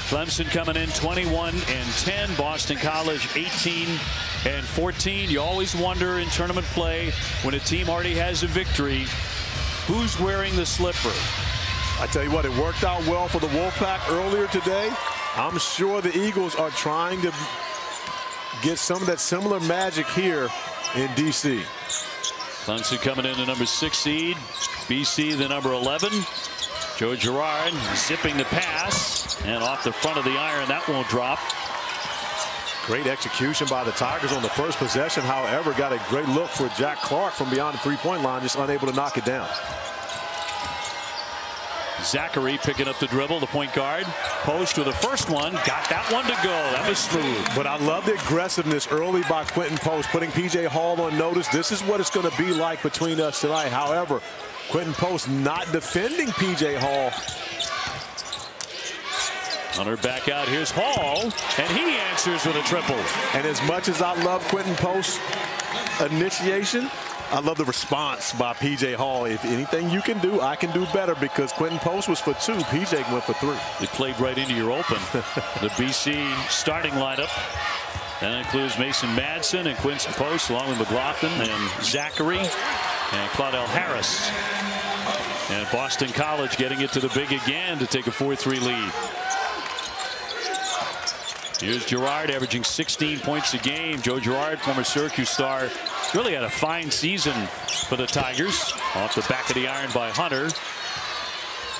Clemson coming in 21-10. Boston College 18-14. You always wonder in tournament play when a team already has a victory, who's wearing the slipper? I tell you what, it worked out well for the Wolfpack earlier today. I'm sure the Eagles are trying to get some of that similar magic here in D.C. Clemson coming in the number 6 seed. BC the number 11. Joe Girard zipping the pass and off the front of the iron. That won't drop. Great execution by the Tigers on the first possession. However, got a great look for Jack Clark from beyond the three-point line, just unable to knock it down. Zackery picking up the dribble, the point guard. Post with the first one. Got that one to go. That was smooth. But I love the aggressiveness early by Quinten Post, putting P.J. Hall on notice. This is what it's going to be like between us tonight. However, Quinten Post not defending P.J. Hall. Hunter back out. Here's Hall, and he answers with a triple. And as much as I love Quinten Post's initiation, I love the response by P.J. Hall. If anything you can do, I can do better, because Quinten Post was for 2. P.J. went for 3. It played right into your open. The BC starting lineup. That includes Mason Madsen and Quinten Post, along with McLaughlin and Zackery and Claudell Harris. And Boston College getting it to the big again to take a 4-3 lead. Here's Girard averaging 16 points a game. Joe Girard, former Syracuse star, really had a fine season for the Tigers. Off the back of the iron by Hunter.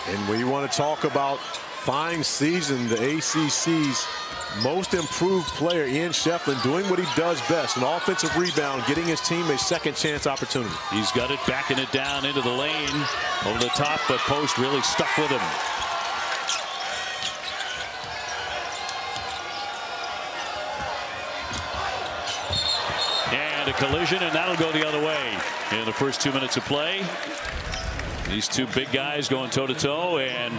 And we want to talk about fine season, the ACC's most improved player, Ian Shefflin, doing what he does best, an offensive rebound, getting his team a second chance opportunity. He's got it, backing it down into the lane, over the top, but Post really stuck with him. And a collision, and that'll go the other way in the first 2 minutes of play. These two big guys going toe-to-toe and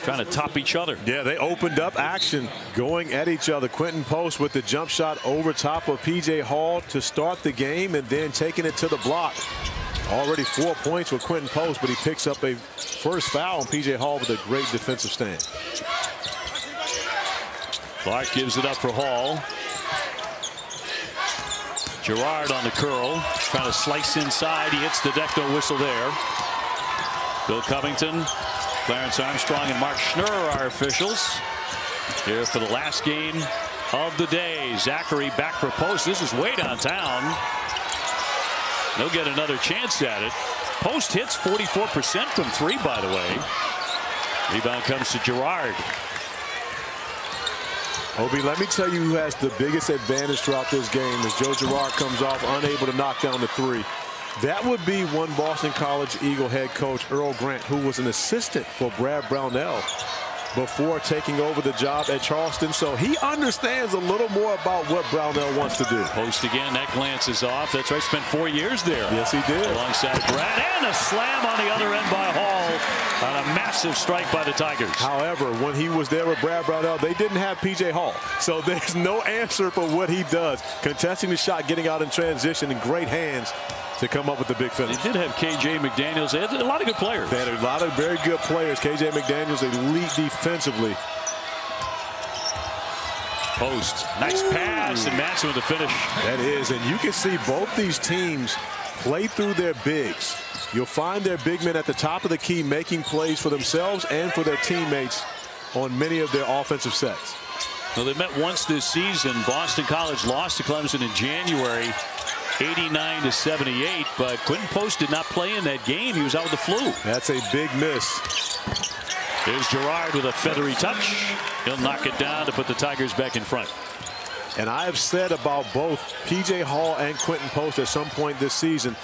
trying to top each other. Yeah, they opened up action going at each other. Quinten Post with the jump shot over top of P.J. Hall to start the game, and then taking it to the block. Already 4 points with Quinten Post, but he picks up a first foul on P.J. Hall with a great defensive stand. Clark gives it up for Hall. Girard on the curl, trying to slice inside. He hits the deck, no whistle there. Bill Covington, Clarence Armstrong, and Mark Schnurr are our officials here for the last game of the day. Zackery back for Post. This is way downtown. They'll get another chance at it. Post hits 44% from 3, by the way. Rebound comes to Girard. Obi, let me tell you who has the biggest advantage throughout this game as Joe Girard comes off unable to knock down the 3. That would be one Boston College Eagle head coach, Earl Grant, who was an assistant for Brad Brownell before taking over the job at Charleston. So he understands a little more about what Brownell wants to do. Post again, that glances off. That's right, spent 4 years there. Yes, he did. Alongside Brad, and a slam on the other end by Hall on a massive strike by the Tigers. However, when he was there with Brad Brownell, they didn't have P.J. Hall. So there's no answer for what he does. Contesting the shot, getting out in transition, in great hands to come up with the big finish. They did have K.J. McDaniels. They had a lot of good players. They had a lot of very good players. K.J. McDaniels, elite defensively. Post, nice pass, and Madsen with the finish. That is, and you can see both these teams play through their bigs. You'll find their big men at the top of the key making plays for themselves and for their teammates on many of their offensive sets. Well, they met once this season. Boston College lost to Clemson in January, 89-78, but Quinten Post did not play in that game. He was out with the flu. That's a big miss. Here's Girard with a feathery touch. He'll knock it down to put the Tigers back in front. And I have said about both P.J. Hall and Quinten Post at some point this season,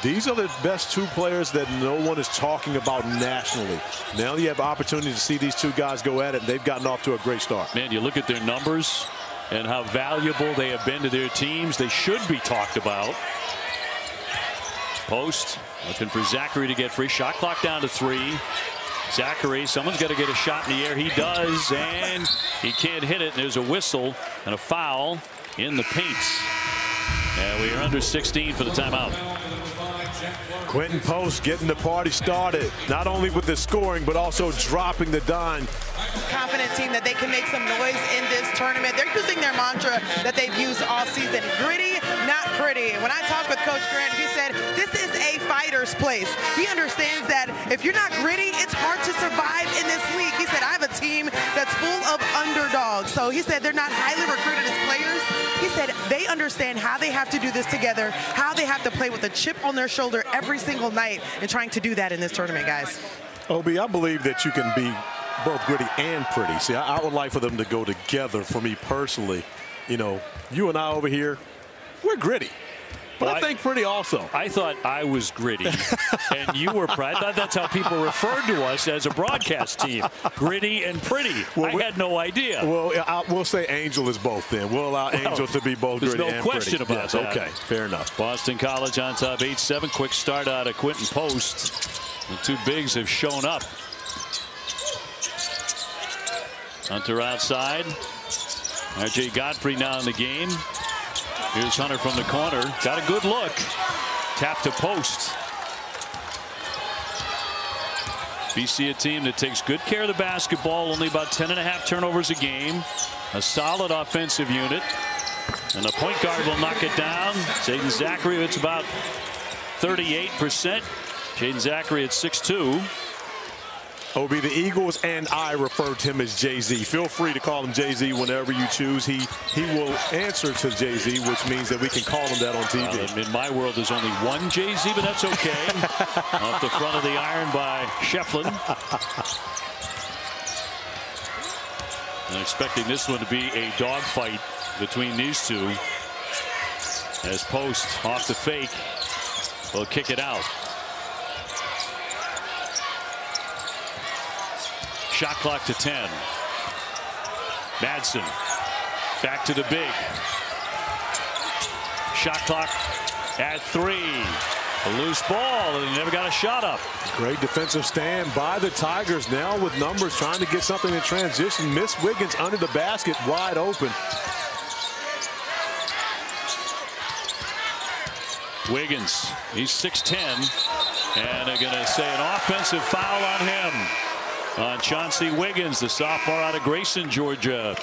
these are the best 2 players that no one is talking about nationally. Now you have opportunity to see these 2 guys go at it, and they've gotten off to a great start. Man, you look at their numbers and how valuable they have been to their teams. They should be talked about. Post looking for Zackery to get free. Shot clock down to 3. Zackery, someone's got to get a shot in the air. He does, and he can't hit it. And there's a whistle and a foul in the paint. And we are under 16 for the timeout. Quinten Post getting the party started, not only with the scoring, but also dropping the dime. Confident team that they can make some noise in this tournament. They're using their mantra that they've used all season: gritty, not pretty. When I talked with Coach Grant, he said this is a fighter's place. He understands that if you're not gritty, it's hard to survive in this league. He said, I have a team that's full of underdogs. So he said they're not highly recruited as players. He said they understand how they have to do this together, how they have to play with a chip on their shoulder every single night, and trying to do that in this tournament, guys. Obi, I believe that you can be both gritty and pretty. See, I would like for them to go together. For me personally, you know, you and I over here, we're gritty. But I think pretty also. I thought I was gritty, and you were pretty. I thought that's how people referred to us as a broadcast team, gritty and pretty. Well, I had no idea. Well, we'll say Angel is both then. We'll allow Angel to be both gritty and pretty. There's no question about that. Okay, fair enough. Boston College on top 8-7. Quick start out of Quinten Post. The two bigs have shown up. Hunter outside. R.J. Godfrey now in the game. Here's Hunter from the corner. Got a good look. Tap to Post. BC a team that takes good care of the basketball. Only about 10.5 turnovers a game. A solid offensive unit. And the point guard will knock it down. Jaeden Zackery, it's about 38%. Jaeden Zackery at 6'2". Obi, the Eagles and I refer to him as Jay-Z. Feel free to call him Jay-Z whenever you choose. He will answer to Jay-Z, which means that we can call him that on TV. In my world, there's only one Jay-Z, but that's okay. Off the front of the iron by Shefflin. And expecting this one to be a dogfight between these two. As Post off the fake will kick it out. Shot clock to 10. Madsen back to the big. Shot clock at 3. A loose ball, and he never got a shot up. Great defensive stand by the Tigers now with numbers trying to get something in transition. Miss Wiggins under the basket, wide open. Wiggins, he's 6'10", and they're going to say an offensive foul on him. On Chauncey Wiggins, the sophomore out of Grayson, Georgia.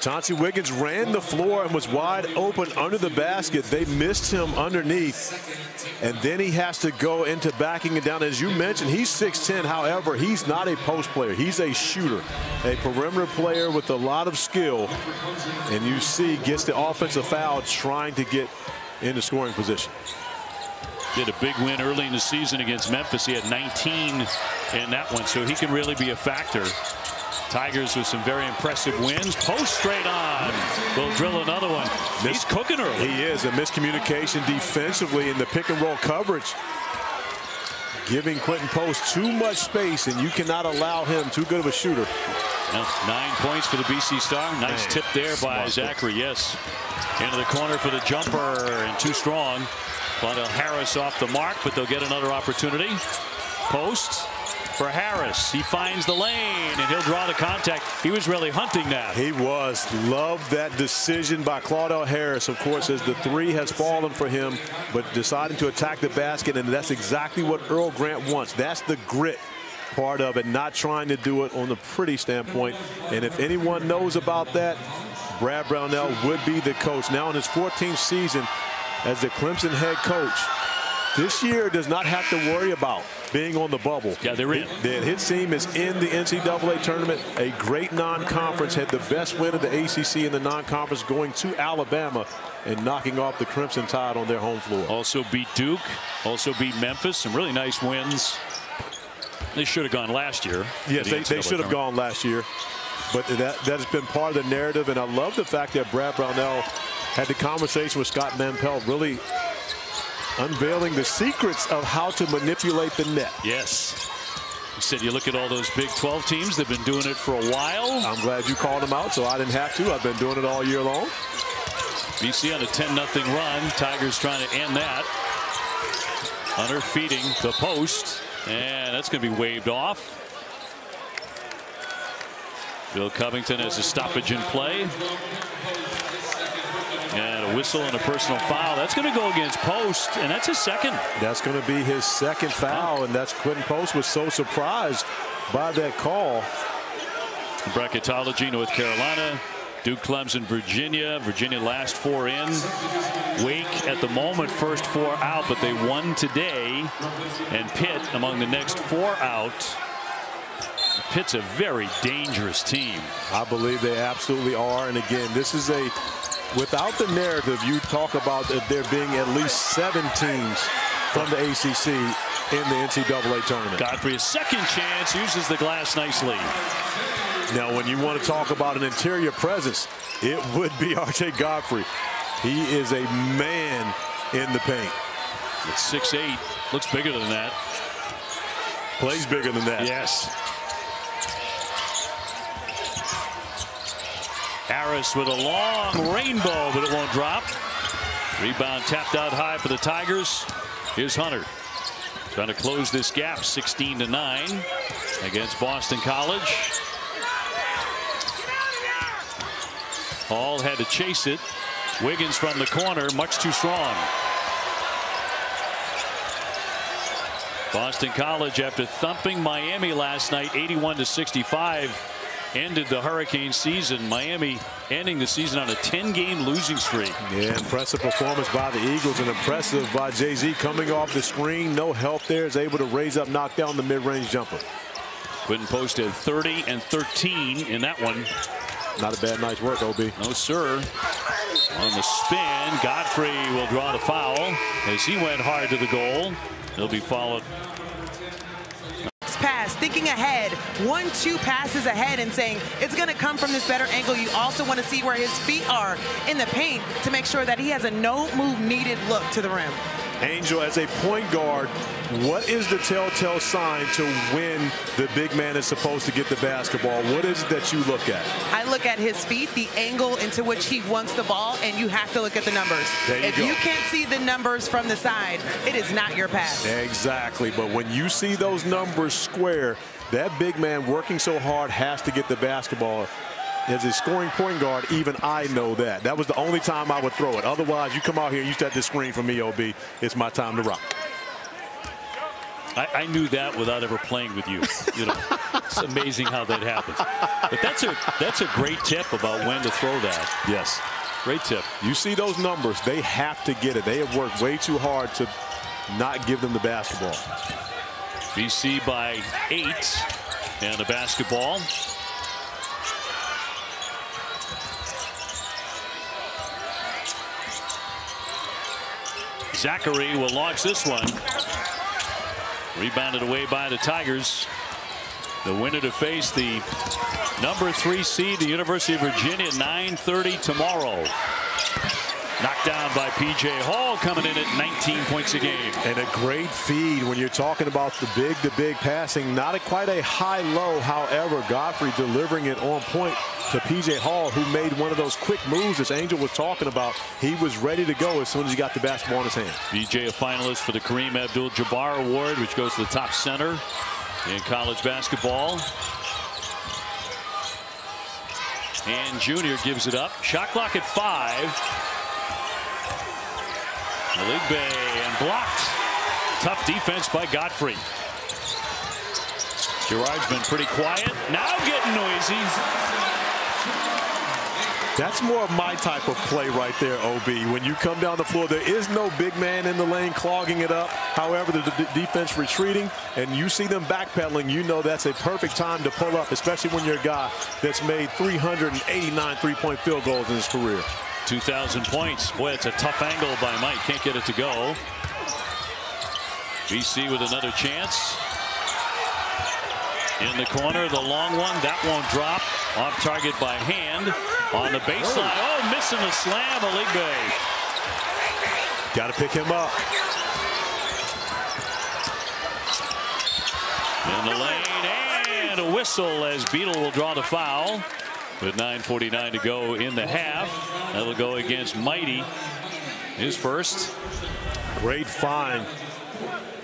Chauncey Wiggins ran the floor and was wide open under the basket. They missed him underneath, and then he has to go into backing it down. As you mentioned, he's 6'10". However, he's not a post player. He's a shooter, a perimeter player with a lot of skill. And you see, gets the offensive foul trying to get into scoring position. Did a big win early in the season against Memphis. He had 19 in that one, so he can really be a factor. Tigers with some very impressive wins. Post straight on. They'll drill another one. He's cooking early. He is. A miscommunication defensively in the pick and roll coverage, giving Quinten Post too much space, and you cannot allow him too good of a shooter. Well, 9 points for the BC Star. Nice tip there by Zackery. Yes. Into the corner for the jumper, and too strong. Claudell Harris off the mark, but they'll get another opportunity. Post for Harris. He finds the lane, and he'll draw the contact. He was really hunting that. He was. Loved that decision by Claudell Harris, of course, as the 3 has fallen for him, but deciding to attack the basket, and that's exactly what Earl Grant wants. That's the grit part of it, not trying to do it on the pretty standpoint. And if anyone knows about that, Brad Brownell would be the coach. Now in his 14th season as the Clemson head coach, this year does not have to worry about being on the bubble. Yeah, they're in. His team is in the NCAA tournament, a great non-conference, had the best win of the ACC in the non-conference, going to Alabama and knocking off the Crimson Tide on their home floor. Also beat Duke, also beat Memphis, some really nice wins. They should have gone last year. Yes, they should have gone last year. But that has been part of the narrative, and I love the fact that Brad Brownell had the conversation with Scott Manpel, really unveiling the secrets of how to manipulate the net. Yes. He said you look at all those Big 12 teams, they've been doing it for a while. I'm glad you called them out, so I didn't have to. I've been doing it all year long. BC on a 10-0 run. Tigers trying to end that. Hunter feeding the post, and that's going to be waved off. Bill Covington has a stoppage in play. And a whistle and a personal foul. That's going to go against Post, and that's his second. That's going to be his second foul, and that's Quinten Post was so surprised by that call. Bracketology: North Carolina, Duke, Clemson, Virginia. Virginia last 4 in. Wake at the moment first 4 out, but they won today. And Pitt among the next 4 out. Pitt's a very dangerous team. I believe they absolutely are. And again, this is a, without the narrative, you talk about there being at least 7 teams from the ACC in the NCAA tournament. Godfrey, a second chance, uses the glass nicely. Now, when you want to talk about an interior presence, it would be R.J. Godfrey. He is a man in the paint. It's 6'8", looks bigger than that. Plays bigger than that. Yes. Harris with a long rainbow, but it won't drop. Rebound tapped out high for the Tigers. Here's Hunter trying to close this gap, 16-9 against Boston College. Hall had to chase it. Wiggins from the corner, much too strong. Boston College, after thumping Miami last night 81-65, ended the Hurricane season. Miami ending the season on a 10-game losing streak. Yeah, impressive performance by the Eagles, and impressive by Jay-Z coming off the screen. No help there, is able to raise up, knock down the mid-range jumper. Quinten Post had 30 and 13 in that one. Not a bad night's work, OB. No, sir. On the spin, Godfrey will draw the foul as he went hard to the goal. He'll be followed. Pass, thinking ahead, 1-2 passes ahead and saying it's going to come from this better angle. You also want to see where his feet are in the paint to make sure that he has a no move needed look to the rim. Angel, as a point guard, what is the telltale sign to when the big man is supposed to get the basketball? What is it that you look at? I look at his feet, the angle into which he wants the ball, and you have to look at the numbers. If you can't see the numbers from the side, it is not your pass. Exactly, but when you see those numbers square, that big man working so hard has to get the basketball. As a scoring point guard, even I know that. That was the only time I would throw it. Otherwise, you come out here and you set the screen for me, OB. It's my time to rock. I knew that without ever playing with you. You know, it's amazing how that happens. But that's a great tip about when to throw that. Yes. Great tip. You see those numbers, they have to get it. They have worked way too hard to not give them the basketball. BC by 8 and the basketball. Zackery will launch this one. Rebounded away by the Tigers. The winner to face the number 3 seed, the University of Virginia, 9:30 tomorrow. Knocked down by P.J. Hall, coming in at 19 points a game. And a great feed when you're talking about the big passing. Not quite a high-low, however, Godfrey delivering it on point to P.J. Hall, who made one of those quick moves as Angel was talking about. He was ready to go as soon as he got the basketball in his hand. P.J. a finalist for the Kareem Abdul-Jabbar Award, which goes to the top center in college basketball. And Junior gives it up. Shot clock at 5. Aligbe and blocked. Tough defense by Godfrey. Girard's been pretty quiet. Now getting noisy. That's more of my type of play right there, OB. When you come down the floor, there is no big man in the lane clogging it up. However, the defense retreating, and you see them backpedaling, you know that's a perfect time to pull up, especially when you're a guy that's made 389 three-point field goals in his career. 2,000 points. Boy, it's a tough angle by Mike. Can't get it to go. BC with another chance. In the corner, the long one. That won't drop. Off target by hand. On the baseline. Oh, missing the slam. Aligbe. Got to pick him up. In the lane. And a whistle as Beadle will draw the foul. With 9:49 to go in the half. That'll go against Mighty. His first. Great find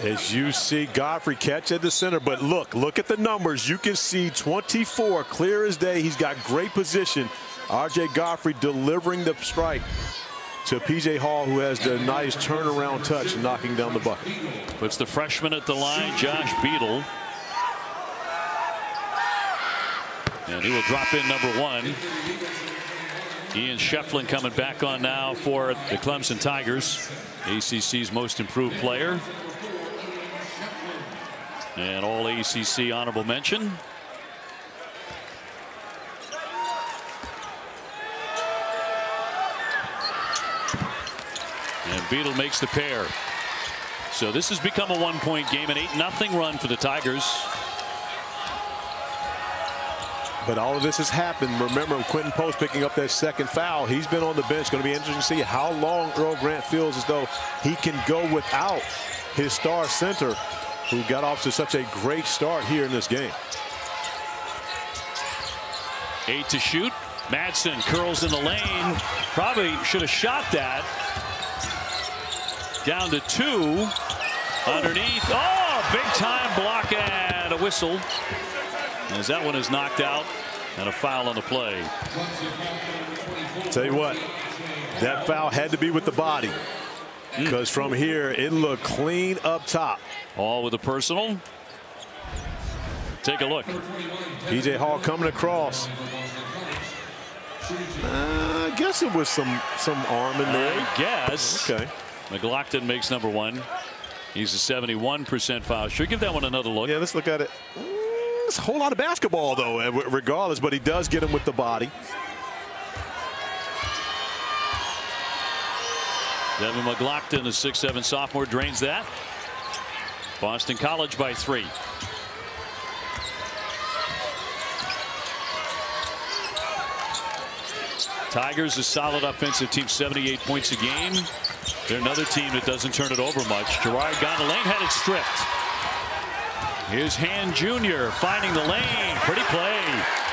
As you see Godfrey catch at the center, but look at the numbers. You can see 24 clear as day. He's got great position. RJ Godfrey delivering the strike to PJ Hall, who has the nice turnaround touch, knocking down the bucket. Puts the freshman at the line, Josh Beadle. And he will drop in number 1. Ian Shefflin coming back on now for the Clemson Tigers, ACC's most improved player. And all ACC honorable mention. And Beadle makes the pair. So this has become a 1-point game, an 8-0 run for the Tigers. But all of this has happened. Remember, Quinten Post picking up that second foul. He's been on the bench. Going to be interesting to see how long Earl Grant feels as though he can go without his star center, who got off to such a great start here in this game. 8 to shoot. Madsen curls in the lane. Probably should have shot that. Down to 2. Underneath. Oh, big time block and a whistle. As that one is knocked out, and a foul on the play. Tell you what, that foul had to be with the body, because from here it looked clean up top. All with a personal. Take a look. PJ Hall coming across. I guess it was some arm in there. I guess. Okay. McLaughlin makes number 1. He's a 71% foul. Should give that one another look. Yeah, let's look at it. It's a whole lot of basketball, though, regardless, but he does get him with the body. Devin McLaughlin, the 6'7" sophomore, drains that. Boston College by 3. Tigers, a solid offensive team, 78 points a game. They're another team that doesn't turn it over much. Girard gone to lane, had it stripped. Here's Hand Jr. finding the lane. Pretty play.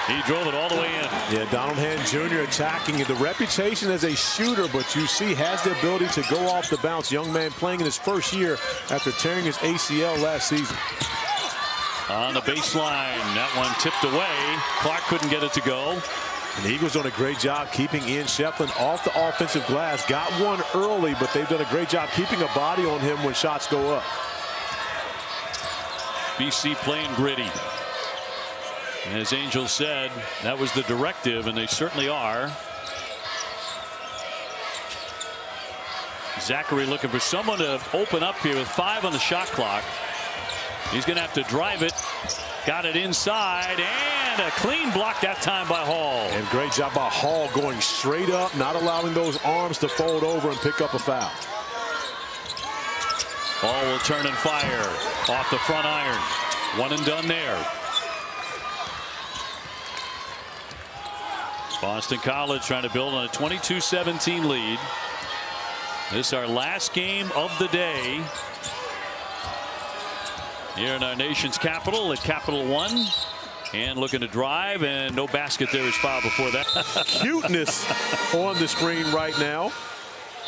He drove it all the way in. Yeah, Donald Hand Jr. attacking. The reputation as a shooter, but you see has the ability to go off the bounce. Young man playing in his first year after tearing his ACL last season. On the baseline, that one tipped away. Clark couldn't get it to go. And the Eagles done a great job keeping Ian Shefflin off the offensive glass. Got one early, but they've done a great job keeping a body on him when shots go up. BC playing gritty. And as Angel said, that was the directive, and they certainly are. Zackery looking for someone to open up here with 5 on the shot clock. He's going to have to drive it. Got it inside, and a clean block that time by Hall. And great job by Hall going straight up, not allowing those arms to fold over and pick up a foul. Hall will turn and fire off the front iron. One and done there. Boston College trying to build on a 22-17 lead. This is our last game of the day here in our nation's capital at Capital One. And looking to drive, and no basket there is fouled before that. Cuteness on the screen right now.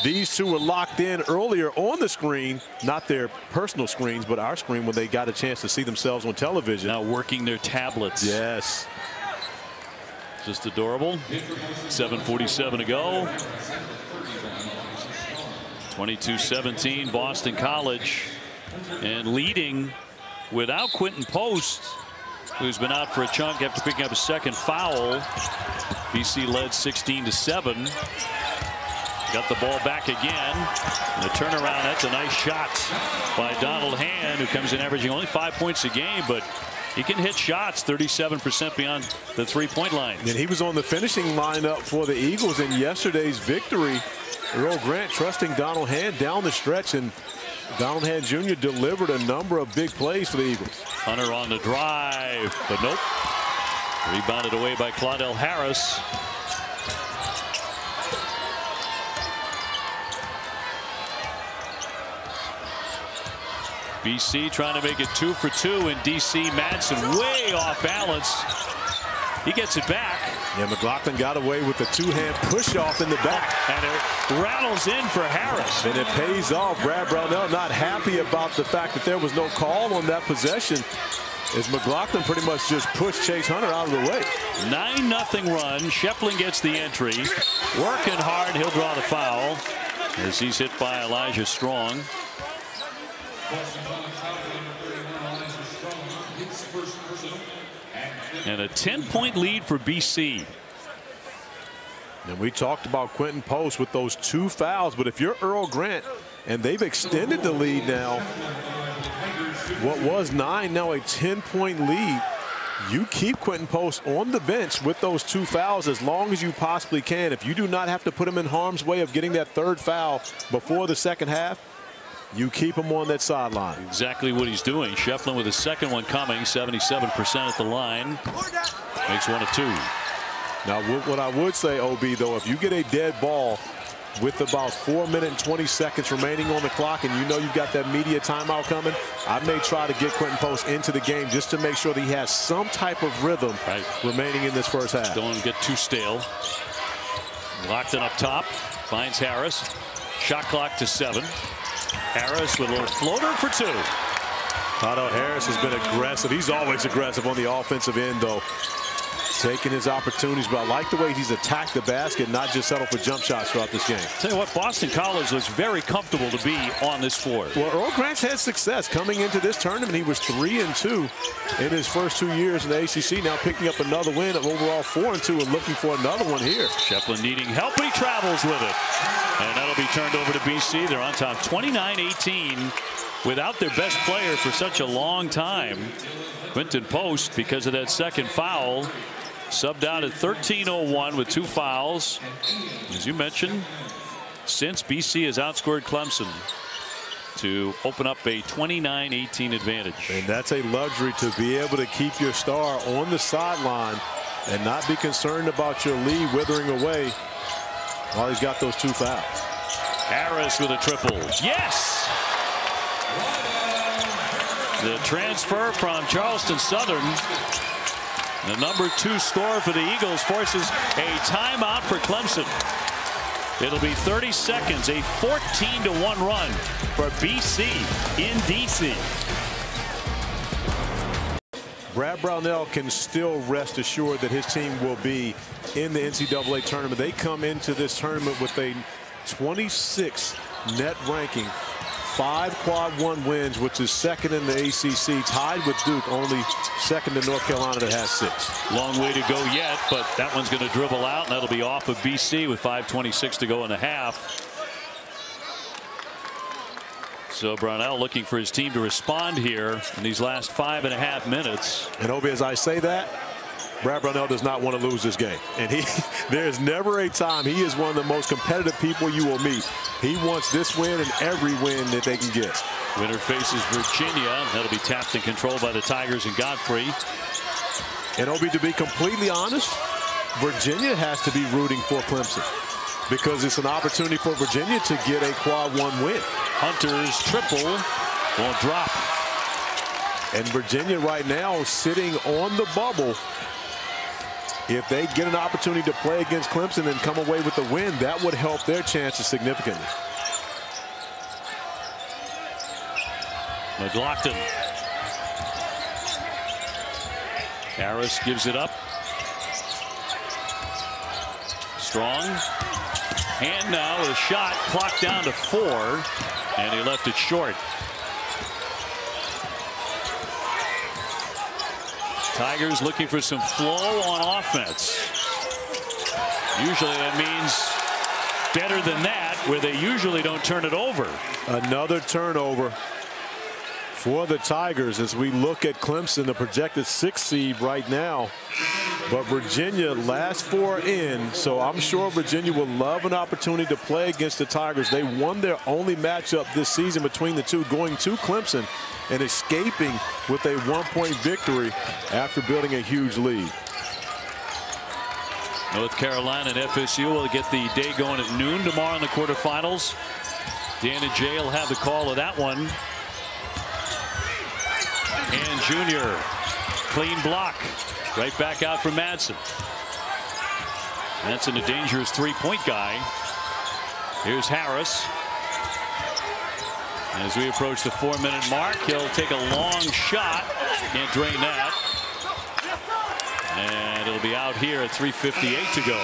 These two were locked in earlier on the screen, not their personal screens, but our screen when they got a chance to see themselves on television. Now working their tablets. Yes. Just adorable. 7:47 to go. 22-17 Boston College, and leading without Quinten Post, who's been out for a chunk after picking up a second foul. BC led 16-7. Got the ball back again. And the turnaround, that's a nice shot by Donald Hand, who comes in averaging only 5 points a game, but he can hit shots 37% beyond the three-point line. And he was on the finishing lineup for the Eagles in yesterday's victory. Earl Grant trusting Donald Hand down the stretch, and Donald Hand Jr. delivered a number of big plays for the Eagles. Hunter on the drive, but nope. Rebounded away by Claudell Harris. BC trying to make it 2 for 2, and DC Madsen way off balance. He gets it back. Yeah, McLaughlin got away with the two-hand push-off in the back. And it rattles in for Harris. And it pays off. Brad Brownell not happy about the fact that there was no call on that possession, as McLaughlin pretty much just pushed Chase Hunter out of the way. 9-0 run. Shefflin gets the entry. Working hard. He'll draw the foul as he's hit by Elijah Strong. And a 10-point lead for BC. And we talked about Quinten Post with those 2 fouls, but if you're Earl Grant and they've extended the lead now, what was 9, now a 10-point lead, you keep Quinten Post on the bench with those 2 fouls as long as you possibly can. If you do not have to put him in harm's way of getting that 3rd foul before the second half, you keep him on that sideline. Exactly what he's doing. Shefflin with his second one coming, 77% at the line. Makes 1 of 2. Now, what I would say, OB, though, if you get a dead ball with about 4 minutes and 20 seconds remaining on the clock and you know you've got that media timeout coming, I may try to get Quinten Post into the game just to make sure that he has some type of rhythm remaining in this first half. Don't get too stale. Locked in up top. Finds Harris. Shot clock to 7. Harris with a little floater for 2. Claudell Harris has been aggressive. He's always aggressive on the offensive end, though, taking his opportunities. But I like the way he's attacked the basket, not just settle for jump shots throughout this game. Tell you what, Boston College looks very comfortable to be on this floor. Well, Earl Grant's had success coming into this tournament. He was 3-2 in his first 2 years in the ACC. Now picking up another win of overall 4-2 and looking for another one here. Shefflin needing help, but he travels with it. And that'll be turned over to BC. They're on top 29-18 without their best player for such a long time. Quinten Post, because of that second foul, subbed out at 13:01 with 2 fouls. As you mentioned, since BC has outscored Clemson to open up a 29-18 advantage. And that's a luxury to be able to keep your star on the sideline and not be concerned about your lead withering away while he's got those 2 fouls. Harris with a triple. Yes! The transfer from Charleston Southern, the number 2 scorer for the Eagles, forces a timeout for Clemson. It'll be 30 seconds, a 14-1 run for BC in DC. Brad Brownell can still rest assured that his team will be in the NCAA tournament. They come into this tournament with a 26 net ranking, 5 quad 1 wins, which is second in the ACC, tied with Duke, only second to North Carolina that has 6. Long way to go yet, but that one's going to dribble out, and that'll be off of BC with 5:26 to go in the half. So Brownell looking for his team to respond here in these last 5.5 minutes. And Obi, as I say that, Brad Brownell does not want to lose this game. And there is never a time. He is one of the most competitive people you will meet. He wants this win and every win that they can get. Winner faces Virginia. That'll be tapped and controlled by the Tigers and Godfrey. And Obi, to be completely honest, Virginia has to be rooting for Clemson because it's an opportunity for Virginia to get a quad 1 win. Hunter's triple won't drop. And Virginia right now sitting on the bubble. If they get an opportunity to play against Clemson and come away with the win, that would help their chances significantly. McLaughlin. Harris gives it up. Strong. And now a shot, clock down to 4, and he left it short. Tigers looking for some flow on offense. Usually that means better than that, where they usually don't turn it over. Another turnover for the Tigers as we look at Clemson, the projected 6th seed right now. But Virginia last 4 in, so I'm sure Virginia will love an opportunity to play against the Tigers. They won their only matchup this season between the two, going to Clemson and escaping with a 1-point victory after building a huge lead. North Carolina and FSU will get the day going at noon tomorrow in the quarterfinals. Dan and Jay will have the call of that one. And Junior, clean block. Right back out from Madsen. That's a dangerous three-point guy. Here's Harris. As we approach the 4-minute mark, he'll take a long shot. Can't drain that. And it'll be out here at 3:58 to go.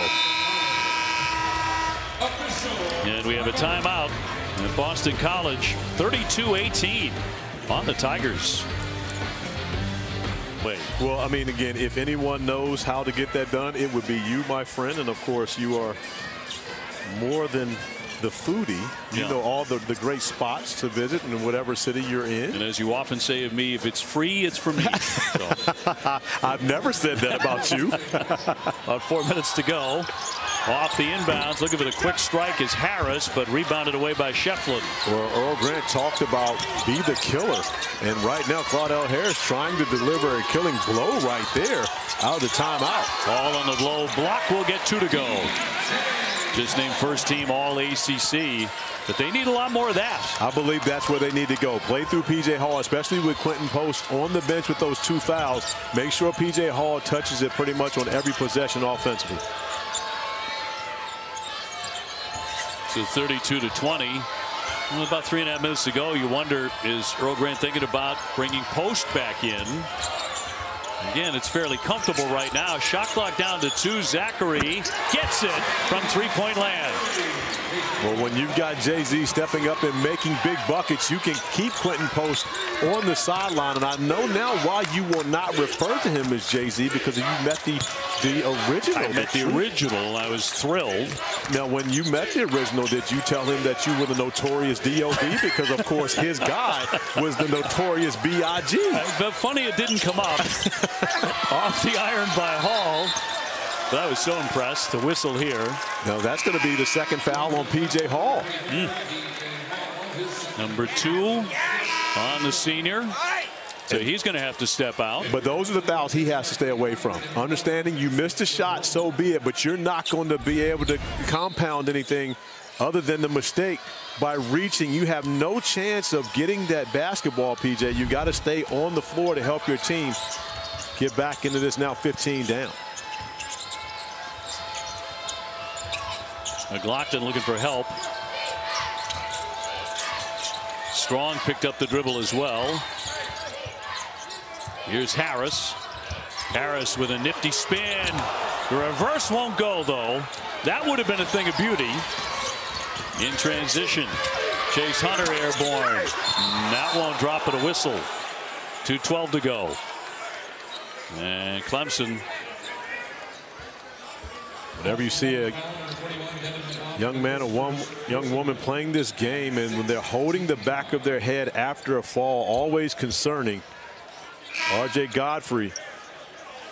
And we have a timeout at Boston College. 32-18 on the Tigers. Wait. Well, I mean, again, if anyone knows how to get that done, it would be you, my friend. And of course, you are more than the foodie. You know all the great spots to visit in whatever city you're in. And as you often say of me, if it's free, it's for me. So. I've never said that about you. About 4 minutes to go. Off the inbounds, looking for the quick strike is Harris, but rebounded away by Shefflin. Well, Earl Grant talked about be the killer. And right now, Claudell Harris trying to deliver a killing blow right there out of the timeout. Ball on the low block will get 2 to go. Just named first team all ACC, but they need a lot more of that. I believe that's where they need to go. Play through P.J. Hall, especially with Quinten Post on the bench with those 2 fouls. Make sure P.J. Hall touches it pretty much on every possession offensively. So 32-20. Well, about 3.5 minutes to go. You wonder, is Earl Grant thinking about bringing Post back in? Again, it's fairly comfortable right now. Shot clock down to 2. Zackery gets it from three-point land. Well, when you've got Jay-Z stepping up and making big buckets, you can keep Quinten Post on the sideline. And I know now why you will not refer to him as Jay-Z, because you met the original. I met the original. I was thrilled. Now, when you met the original, did you tell him that you were the notorious D.O.B.? Because, of course, his guy was the notorious B.I.G. But funny it didn't come up. Off the iron by Hall. But I was so impressed. The whistle here. Now, that's going to be the second foul on P.J. Hall. Number 2 on the senior. So he's going to have to step out. But those are the fouls he has to stay away from. Understanding you missed a shot, so be it. But you're not going to be able to compound anything other than the mistake by reaching. You have no chance of getting that basketball, PJ. You got to stay on the floor to help your team get back into this now 15 down. McLaughlin looking for help. Strong picked up the dribble as well. Here's Harris. Harris with a nifty spin. The reverse won't go, though. That would have been a thing of beauty. In transition. Chase Hunter airborne. That won't drop at a whistle. 2:12 to go. And Clemson. Whenever you see a young man or young woman playing this game, and when they're holding the back of their head after a fall, always concerning. R.J. Godfrey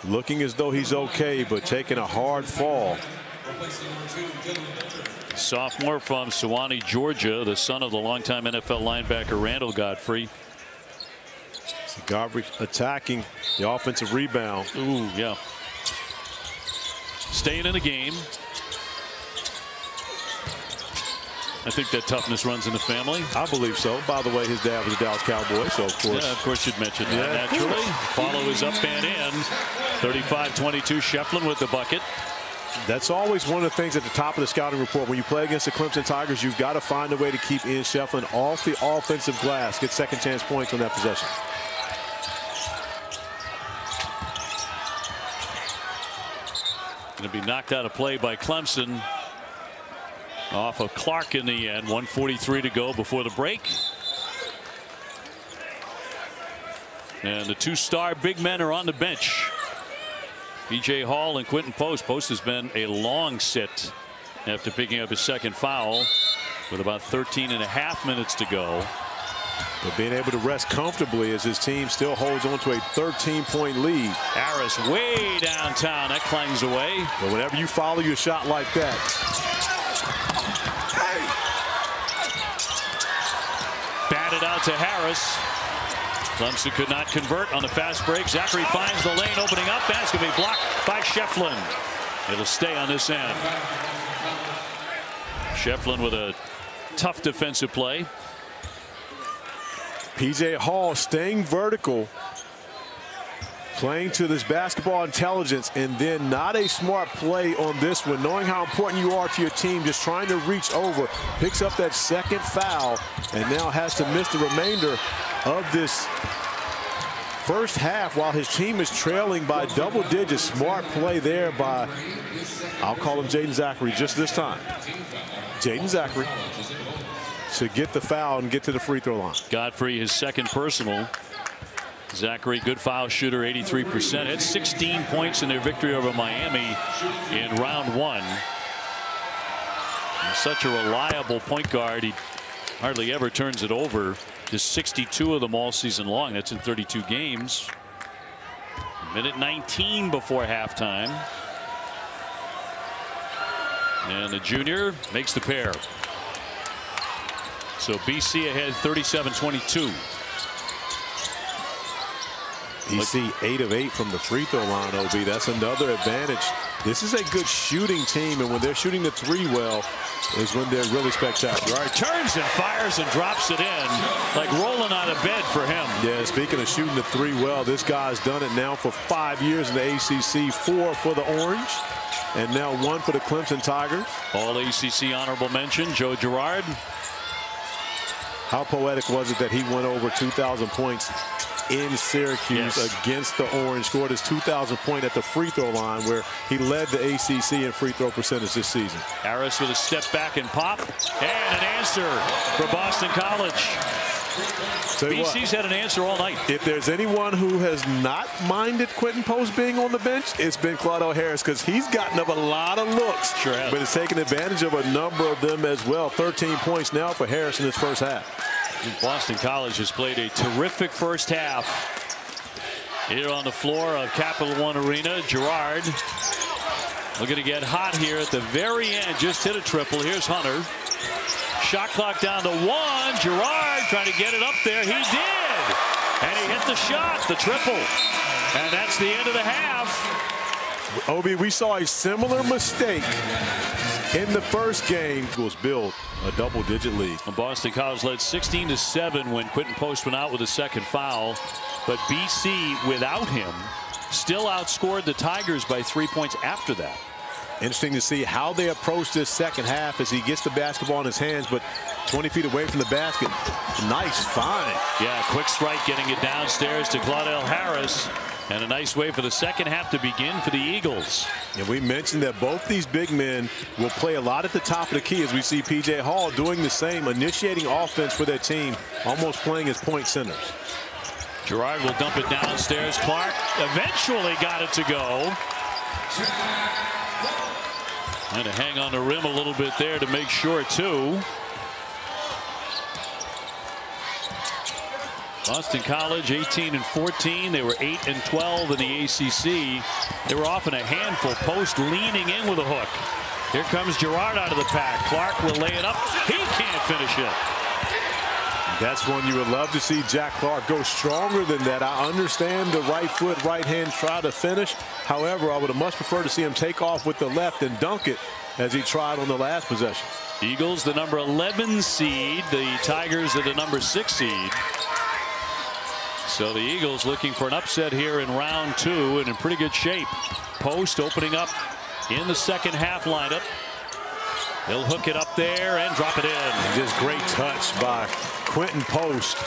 looking as though he's okay, but taking a hard fall. Sophomore from Sewanee, Georgia, the son of the longtime NFL linebacker Randall Godfrey. So Godfrey attacking the offensive rebound. Ooh, yeah. Staying in the game. I think that toughness runs in the family. I believe so. By the way, his dad was a Dallas Cowboy, so of course you'd mention that. Naturally. Follow is up and in. 35-22. Shefflin with the bucket. That's always one of the things at the top of the scouting report. When you play against the Clemson Tigers, you've got to find a way to keep Ian Shefflin off the offensive glass. Get second chance points on that possession. Going to be knocked out of play by Clemson. Off of Clark in the end. 1:43 to go before the break. And the 2-star big men are on the bench. P.J. Hall and Quinten Post. Post has been a long sit after picking up his second foul with about 13.5 minutes to go. But being able to rest comfortably as his team still holds on to a 13-point lead. Harris way downtown. That clangs away. But whenever you follow your shot like that. Batted out to Harris. Clemson could not convert on the fast break. Zackery finds the lane opening up. That's going to be blocked by Shefflin. It'll stay on this end. Shefflin with a tough defensive play. P.J. Hall staying vertical. Playing to this basketball intelligence, and then not a smart play on this one, knowing how important you are to your team, just trying to reach over, picks up that second foul, and now has to miss the remainder of this first half while his team is trailing by double digits. Smart play there by, I'll call him Jaeden Zackery just this time. Jaeden Zackery to get the foul and get to the free throw line. Godfrey, his second personal. Zackery, good foul shooter, 83%. Had 16 points in their victory over Miami in round one. He's such a reliable point guard. He hardly ever turns it over. Just 62 of them all season long. That's in 32 games. Minute 19 before halftime. And the junior makes the pair. So BC ahead 37-22. BC 8 of 8 from the free throw line, OB. That's another advantage. This is a good shooting team, and when they're shooting the three well is when they're really spectacular. Right, turns and fires and drops it in like rolling out of bed for him. Yeah, speaking of shooting the three well, this guy's done it now for 5 years in the ACC, 4 for the Orange, and now 1 for the Clemson Tigers. All ACC honorable mention, Joe Girard. How poetic was it that he went over 2,000 points in Syracuse against the Orange, scored his 2,000th point at the free throw line, where he led the ACC in free throw percentage this season. Harris with a step back and pop, and an answer for Boston College. BC's had an answer all night. If there's anyone who has not minded Quinten Post being on the bench, it's been Claudell Harris, because he's gotten up a lot of looks, sure has, but has taken advantage of a number of them as well. 13 points now for Harris in his first half. Boston College has played a terrific first half here on the floor of Capital One Arena. Girard looking to get hot here at the very end. Just hit a triple. Here's Hunter. Shot clock down to 1. Girard trying to get it up there. He did. And he hit the shot, the triple. And that's the end of the half. Obi, we saw a similar mistake in the first game. Was built a double-digit lead. Boston College led 16-7 when Quinten Post went out with a second foul. But BC, without him, still outscored the Tigers by 3 points after that. Interesting to see how they approach this second half as he gets the basketball in his hands, but 20 feet away from the basket. Nice find. Yeah, quick strike getting it downstairs to Claudell Harris. And a nice way for the second half to begin for the Eagles. And we mentioned that both these big men will play a lot at the top of the key, as we see P.J. Hall doing the same, initiating offense for their team, almost playing as point centers. Girard will dump it downstairs. Clark eventually got it to go. And to hang on the rim a little bit there to make sure, too. Boston College 18-14. They were 8-12 in the ACC. They were often a handful. Post leaning in with a hook. Here comes Girard out of the pack. Clark will lay it up. He can't finish it. That's one you would love to see Jack Clark go stronger than that. I understand the right foot, right hand try to finish. However, I would have much preferred to see him take off with the left and dunk it as he tried on the last possession. Eagles, the number 11 seed. The Tigers are the number 6 seed. So the Eagles looking for an upset here in round 2 and in pretty good shape. Post opening up in the second half lineup. He'll hook it up there and drop it in. Just great touch by Quinten Post.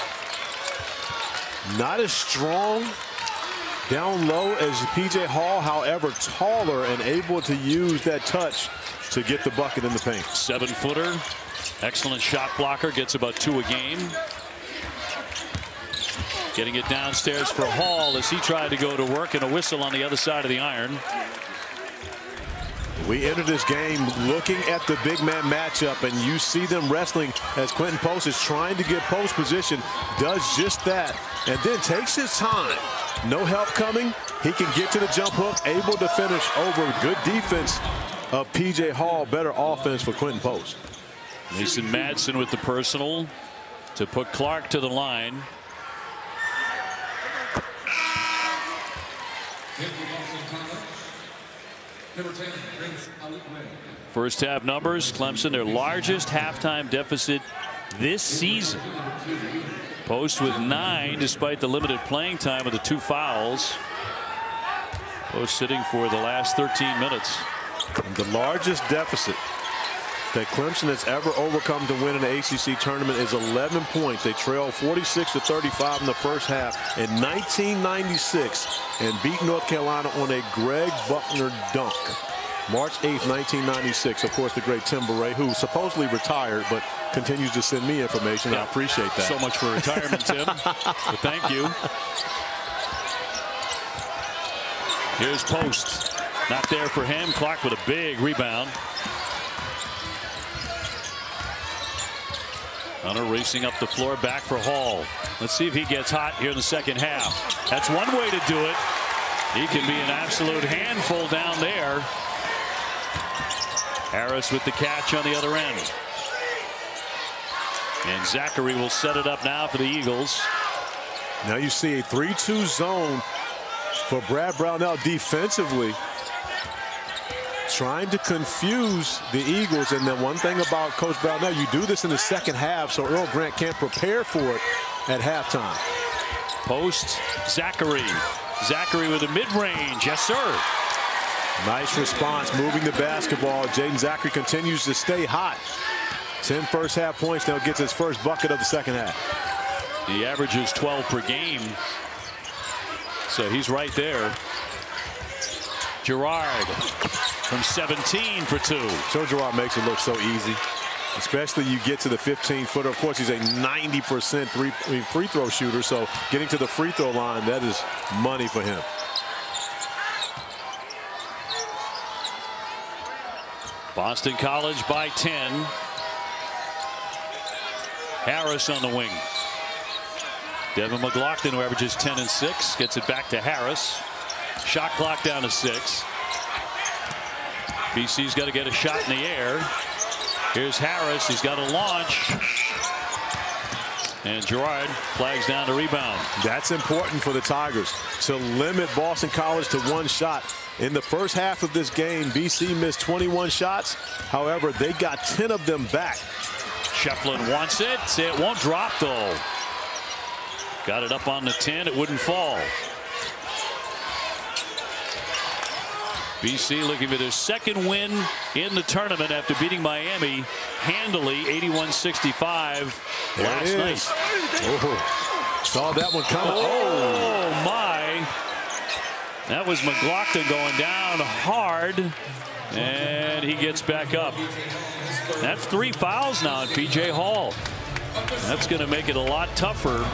Not as strong down low as P.J. Hall, however, taller and able to use that touch to get the bucket in the paint. 7-footer, excellent shot blocker, gets about 2 a game. Getting it downstairs for Hall as he tried to go to work, and a whistle on the other side of the iron. We entered this game looking at the big man matchup, and you see them wrestling as Quinten Post is trying to get post position, does just that, and then takes his time. No help coming. He can get to the jump hook, able to finish over. Good defense of P.J. Hall, better offense for Quinten Post. Mason Madsen with the personal to put Clark to the line. First half numbers, Clemson, their largest halftime deficit this season. Post with 9 despite the limited playing time of the 2 fouls. Post sitting for the last 13 minutes. And the largest deficit that Clemson has ever overcome to win an ACC tournament is 11 points. They trailed 46-35 in the first half in 1996 and beat North Carolina on a Greg Buckner dunk. March 8th, 1996. Of course, the great Tim Beret, who supposedly retired, but continues to send me information. Yeah. I appreciate that. So much for retirement, Tim. But thank you. Here's Post. Not there for him. Clark with a big rebound. Hunter racing up the floor, back for Hall. Let's see if he gets hot here in the second half. That's one way to do it. He can be an absolute handful down there. Harris with the catch on the other end. And Zackery will set it up now for the Eagles. Now you see a 3-2 zone for Brad Brownell defensively, trying to confuse the Eagles. And then one thing about Coach Brownell, you do this in the second half so Earl Grant can't prepare for it at halftime. Post, Zackery. Zackery with a mid-range. Yes, sir. Nice response, moving the basketball. Jaeden Zackery continues to stay hot. 10 first half points, now gets his first bucket of the second half. He averages 12 per game. So he's right there. Girard from 17 for 2. Joe Girard makes it look so easy. Especially you get to the 15-footer. Of course, he's a 90% free throw shooter, so getting to the free throw line, that is money for him. Boston College by 10. Harris on the wing. Devin McLaughlin, who averages 10 and 6, gets it back to Harris. Shot clock down to 6. BC's got to get a shot in the air. Here's Harris. He's got to launch. And Girard flags down to rebound. That's important for the Tigers to limit Boston College to one shot. In the first half of this game, BC missed 21 shots. However, they got 10 of them back. Shefflin wants it. It won't drop, though. Got it up on the 10. It wouldn't fall. BC looking for their second win in the tournament after beating Miami handily 81-65 last night. Oh, saw that one coming. Oh my. That was McLaughlin going down hard. And he gets back up. That's 3 fouls now on P.J. Hall. That's going to make it a lot tougher.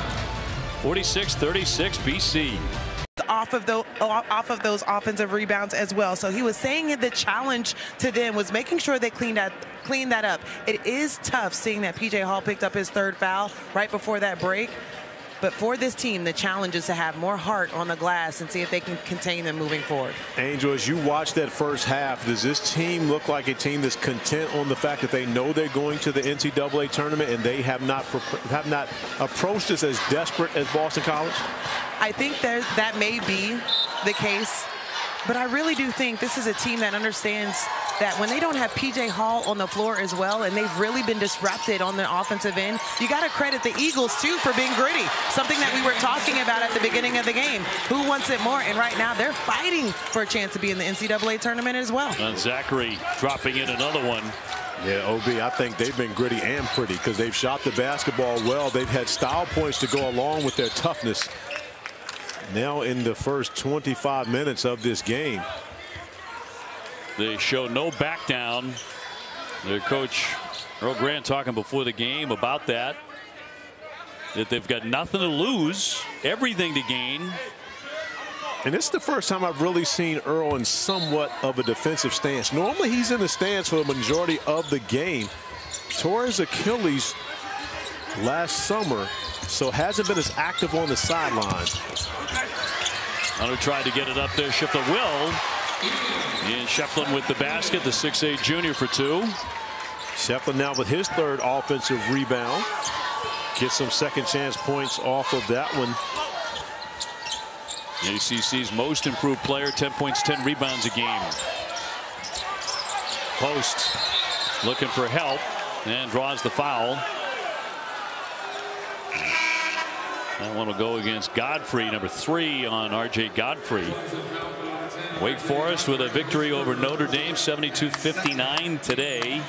46-36 BC. Off of those offensive rebounds as well. So he was saying the challenge to them was making sure they cleaned that up. It is tough seeing that P.J. Hall picked up his 3rd foul right before that break. But for this team, the challenge is to have more heart on the glass and see if they can contain them moving forward. Angel, as you watch that first half, does this team look like a team that's content on the fact that they know they're going to the NCAA tournament and they have not approached this as desperate as Boston College? I think that may be the case. But I really do think this is a team that understands that when they don't have P.J. Hall on the floor as well, and they've really been disrupted on the offensive end, you got to credit the Eagles, too, for being gritty. Something that we were talking about at the beginning of the game. Who wants it more? And right now, they're fighting for a chance to be in the NCAA tournament as well. And Zackery dropping in another one. Yeah, OB, I think they've been gritty and pretty because they've shot the basketball well. They've had style points to go along with their toughness. Now in the first 25 minutes of this game. They show no back down. Their coach Earl Grant talking before the game about that they've got nothing to lose, everything to gain. And this is the first time I've really seen Earl in somewhat of a defensive stance. Normally he's in the stance for the majority of the game. Tore his Achilles last summer, so hasn't been as active on the sideline. Hunter tried to get it up there. Shefflin will. And Shefflin with the basket, the 6'8" junior for 2. Shefflin now with his 3rd offensive rebound. Get some second chance points off of that one. ACC's most improved player, 10 points, 10 rebounds a game. Post looking for help and draws the foul. That one will go against Godfrey, number 3 on R.J. Godfrey. Wake Forest with a victory over Notre Dame, 72-59 today.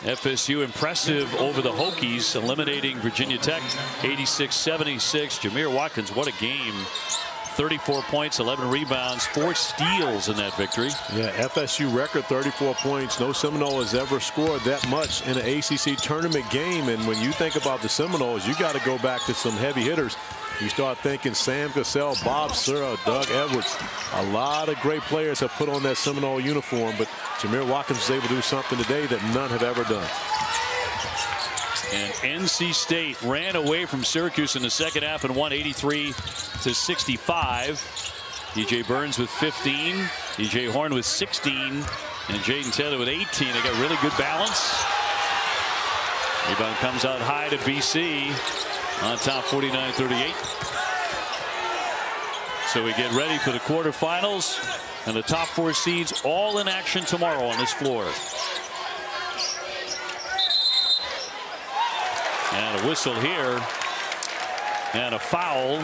FSU impressive over the Hokies, eliminating Virginia Tech 86-76. Jamir Watkins, what a game. 34 points, 11 rebounds, 4 steals in that victory. Yeah, FSU record 34 points. No Seminole has ever scored that much in an ACC tournament game. And when you think about the Seminoles, you got to go back to some heavy hitters. You start thinking Sam Cassell, Bob Sura, Doug Edwards. A lot of great players have put on that Seminole uniform, but Jamir Watkins was able to do something today that none have ever done. And NC State ran away from Syracuse in the second half and won 83-65. DJ Burns with 15, DJ Horn with 16, and Jaden Taylor with 18. They got really good balance. Rebound comes out high to BC on top, 49-38. So we get ready for the quarterfinals, and the top 4 seeds all in action tomorrow on this floor. And a whistle here, and a foul,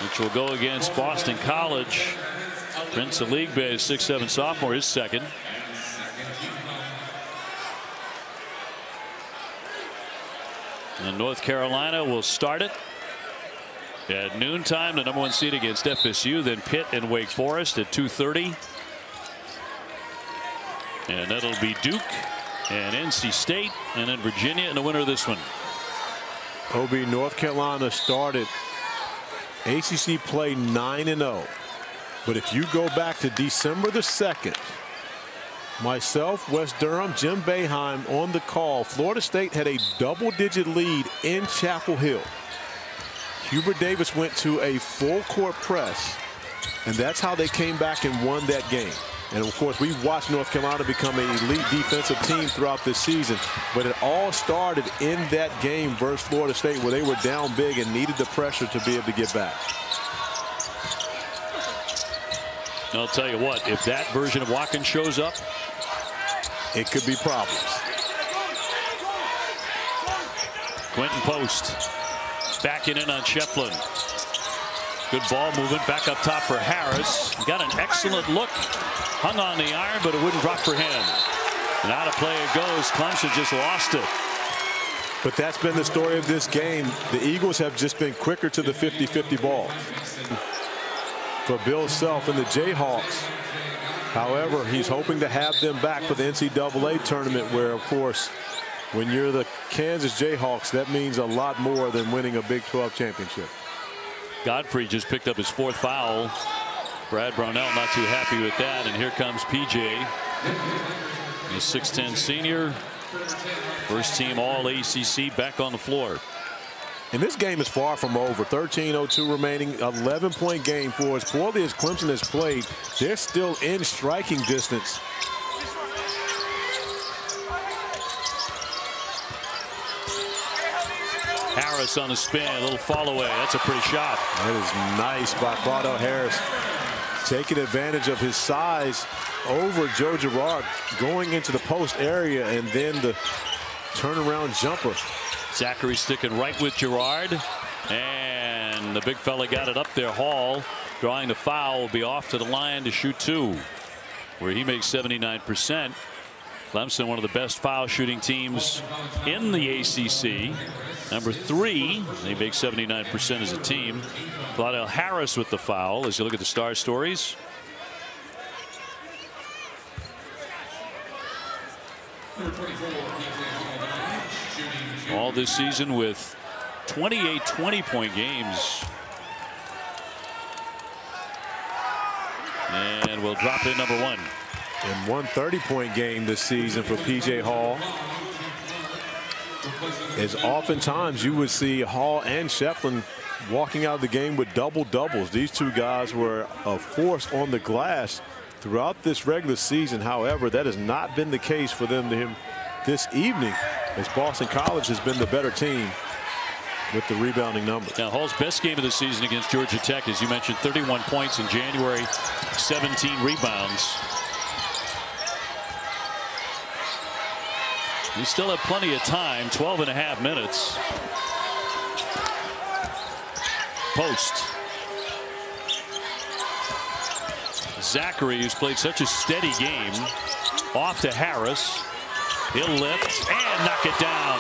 which will go against Boston College. Prince Aligbe, 6'7" sophomore, is second. And North Carolina will start it at noontime, the #1 seed against FSU, then Pitt and Wake Forest at 2:30. And that'll be Duke and NC State, and then Virginia in the winner of this one. OB, North Carolina started ACC play 9-0. But if you go back to December the 2nd, myself, Wes Durham, Jim Boeheim on the call. Florida State had a double-digit lead in Chapel Hill. Hubert Davis went to a full-court press, and that's how they came back and won that game. And of course, we watched North Carolina become an elite defensive team throughout this season, but it all started in that game versus Florida State, where they were down big and needed the pressure to be able to get back. I'll tell you what, if that version of Watkins shows up, it could be problems. Quinten Post backing in on Shefflin. Good ball movement back up top for Harris. Got an excellent look. Hung on the iron, but it wouldn't drop for him. And out of play it goes. Clemson just lost it. But that's been the story of this game. The Eagles have just been quicker to the 50-50 ball. For Bill Self and the Jayhawks. However, he's hoping to have them back for the NCAA tournament, where, of course, when you're the Kansas Jayhawks, that means a lot more than winning a Big 12 championship. Godfrey just picked up his 4th foul. Brad Brownell not too happy with that, and here comes PJ, the 6'10" senior, first team all ACC, back on the floor. And this game is far from over. 13:02 remaining, 11-point game for as poorly as Clemson has played. They're still in striking distance. Harris on the spin, a little fall away. That's a pretty shot. That is nice by Claudell Harris, taking advantage of his size over Joe Girard, going into the post area, and then the turnaround jumper. Zackery sticking right with Girard, and the big fella got it up there. Hall drawing the foul, will be off to the line to shoot 2, where he makes 79%. Clemson, one of the best foul shooting teams in the ACC. Number 3, they make 79% as a team. Claudell Harris with the foul as you look at the star stories. All this season with 28 20-point games. And we'll drop in number 1. And one 30-point game this season for PJ Hall. As oftentimes you would see Hall and Shefflin walking out of the game with double-doubles. These two guys were a force on the glass throughout this regular season. However, that has not been the case for them this evening, as Boston College has been the better team with the rebounding numbers. Now, Hall's best game of the season against Georgia Tech, as you mentioned, 31 points in January, 17 rebounds. We still have plenty of time, 12.5 minutes. Post. Zackery, who's played such a steady game, off to Harris. He'll lift and knock it down.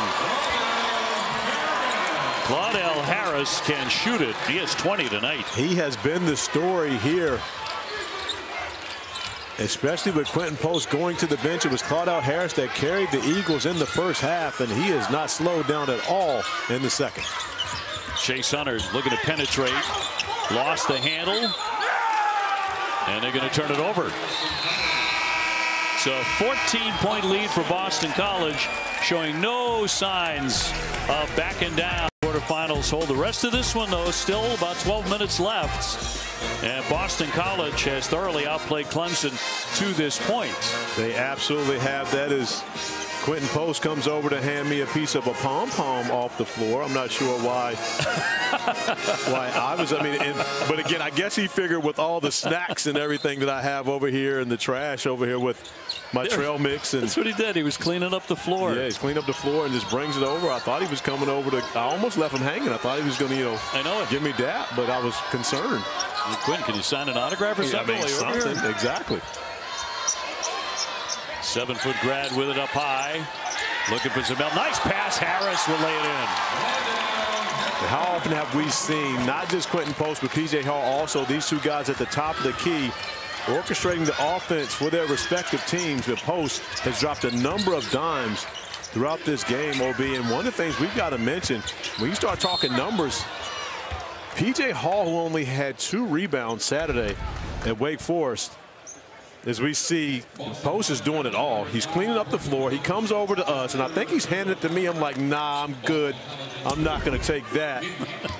Claudell Harris can shoot it. He has 20 tonight. He has been the story here, especially with Quinten Post going to the bench. It was Claudell Harris that carried the Eagles in the first half, and he has not slowed down at all in the second. Chase Hunter looking to penetrate. Lost the handle. And they're going to turn it over. So 14-point lead for Boston College, showing no signs of backing down. Quarterfinals hold the rest of this one, though. Still about 12 minutes left. And Boston College has thoroughly outplayed Clemson to this point. They absolutely have. That is, Quinten Post comes over to hand me a piece of a pom-pom off the floor. I'm not sure why. But again, I guess he figured with all the snacks and everything that I have over here and the trash over here with my trail mix. And that's what he did. He was cleaning up the floor. Yeah, he's cleaning up the floor and just brings it over. I thought he was coming over to, I almost left him hanging. I thought he was going to, give me that, but I was concerned. Quinn, can you sign an autograph or something? Something, exactly. 7-foot grad with it up high. Looking for some help. Nice pass. Harris will lay it in. How often have we seen not just Quinten Post, but P.J. Hall also, these two guys at the top of the key orchestrating the offense for their respective teams. But Post has dropped a number of dimes throughout this game, OB. And one of the things we've got to mention, when you start talking numbers, P.J. Hall, who only had 2 rebounds Saturday at Wake Forest, as we see, Post is doing it all. He's cleaning up the floor. He comes over to us, and I think he's handing it to me. I'm like, nah, I'm good. I'm not going to take that.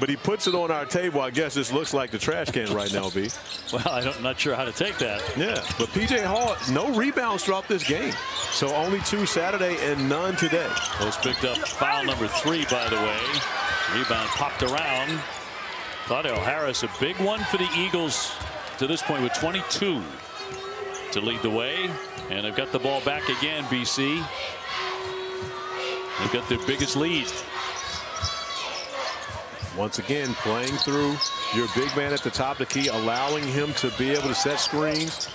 But he puts it on our table. I guess this looks like the trash can right now, B. Well, I'm not sure how to take that. Yeah, but P.J. Hall, no rebounds throughout this game. So only 2 Saturday and none today. Post picked up foul number 3, by the way. Rebound popped around. Claudell Harris, a big one for the Eagles to this point with 22. To lead the way, and they've got the ball back again. BC, they've got their biggest lead once again, playing through your big man at the top of the key, allowing him to be able to set screens.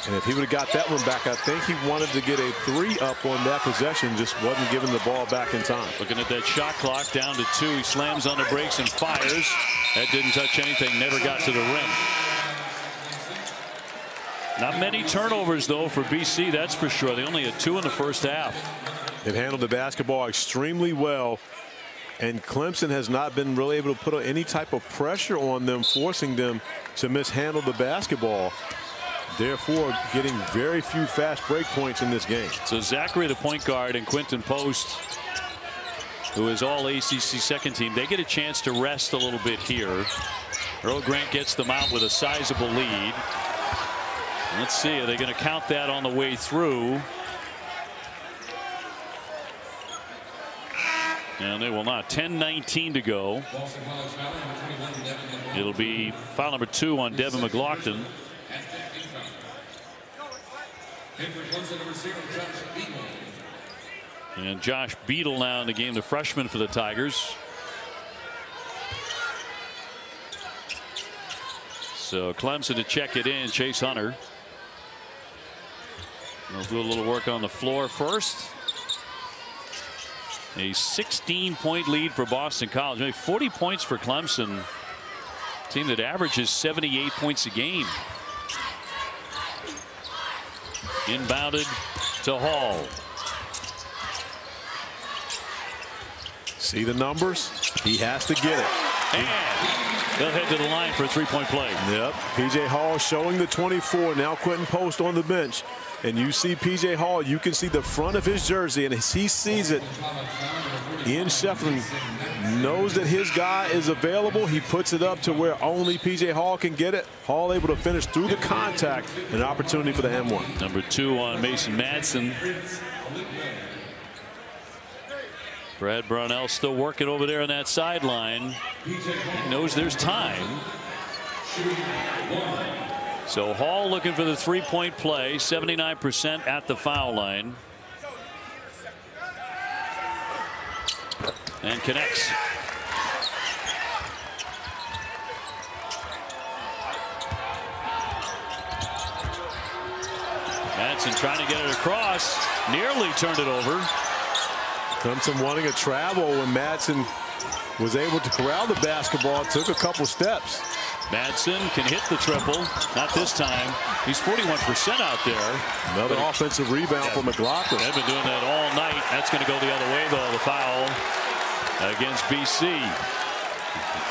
And if he would have got that one back, I think he wanted to get a 3 up on that possession, just wasn't giving the ball back in time. Looking at that shot clock, down to 2. He slams on the brakes and fires. That didn't touch anything, never got to the rim. Not many turnovers, though, for BC, that's for sure. They only had 2 in the first half. They've handled the basketball extremely well, and Clemson has not been really able to put any type of pressure on them, forcing them to mishandle the basketball, therefore getting very few fast break points in this game. So Zackery, the point guard, and Quinten Post, who is all ACC second team, they get a chance to rest a little bit here. Earl Grant gets them out with a sizable lead. Let's see, are they going to count that on the way through? And they will not. 10:19 to go. It'll be foul number 2 on Devin McLaughlin. And Josh Beadle now in the game, the freshman for the Tigers. So Clemson to check it in. Chase Hunter. We'll do a little work on the floor first. A 16-point lead for Boston College. Maybe 40 points for Clemson. Team that averages 78 points a game. Inbounded to Hall. See the numbers? He has to get it. And they'll head to the line for a 3-point play. Yep. P.J. Hall showing the 24. Now Quinten Post on the bench. And you see P.J. Hall, you can see the front of his jersey, and as he sees it, Ian Shefflin knows that his guy is available. He puts it up to where only P.J. Hall can get it. Hall able to finish through the contact, an opportunity for the M1. Number 2 on Mason Madsen. Brad Brownell still working over there on that sideline. He knows there's time. So Hall looking for the 3-point play, 79% at the foul line. And connects. Madsen trying to get it across. Nearly turned it over. Clemson wanting a travel when Madsen was able to corral the basketball. Took a couple steps. Madsen can hit the triple. Not this time. He's 41% out there. Another offensive rebound for McLaughlin. They've been doing that all night. That's going to go the other way, though. The foul against BC.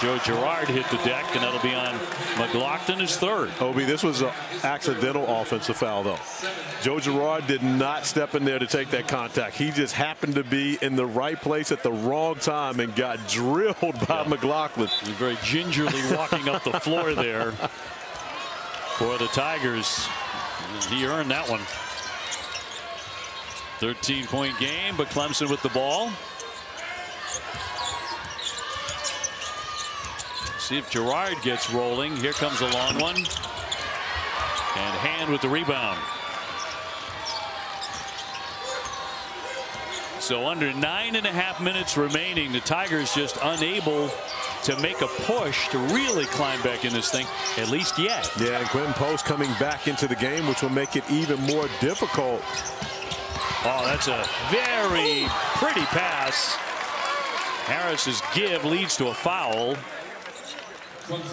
Joe Girard hit the deck, and that'll be on McLaughlin, his third. Obi, this was an accidental offensive foul, though. Joe Girard did not step in there to take that contact. He just happened to be in the right place at the wrong time and got drilled by McLaughlin. He was very gingerly walking up the floor there for the Tigers. He earned that one. 13-point game, but Clemson with the ball. See if Girard gets rolling. Here comes a long one. And Hand with the rebound. So under 9.5 minutes remaining, the Tigers just unable to make a push to really climb back in this thing, at least yet. Yeah, and Quinten Post coming back into the game, which will make it even more difficult. Oh, that's a very pretty pass. Harris's give leads to a foul.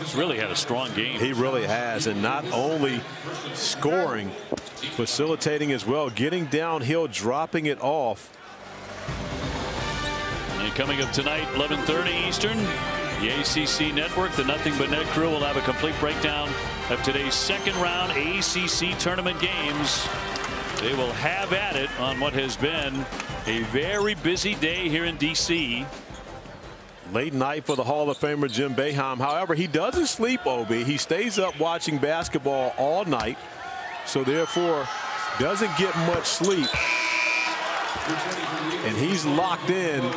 He's really had a strong game. He really has, and not only scoring, facilitating as well, getting downhill, dropping it off. And coming up tonight, 11:30 Eastern, the ACC Network, the Nothing But Net crew will have a complete breakdown of today's second round ACC Tournament games. They will have at it on what has been a very busy day here in D.C. Late night for the Hall of Famer Jim Boeheim. However, he doesn't sleep, Obi. He stays up watching basketball all night, so therefore doesn't get much sleep. And he's locked in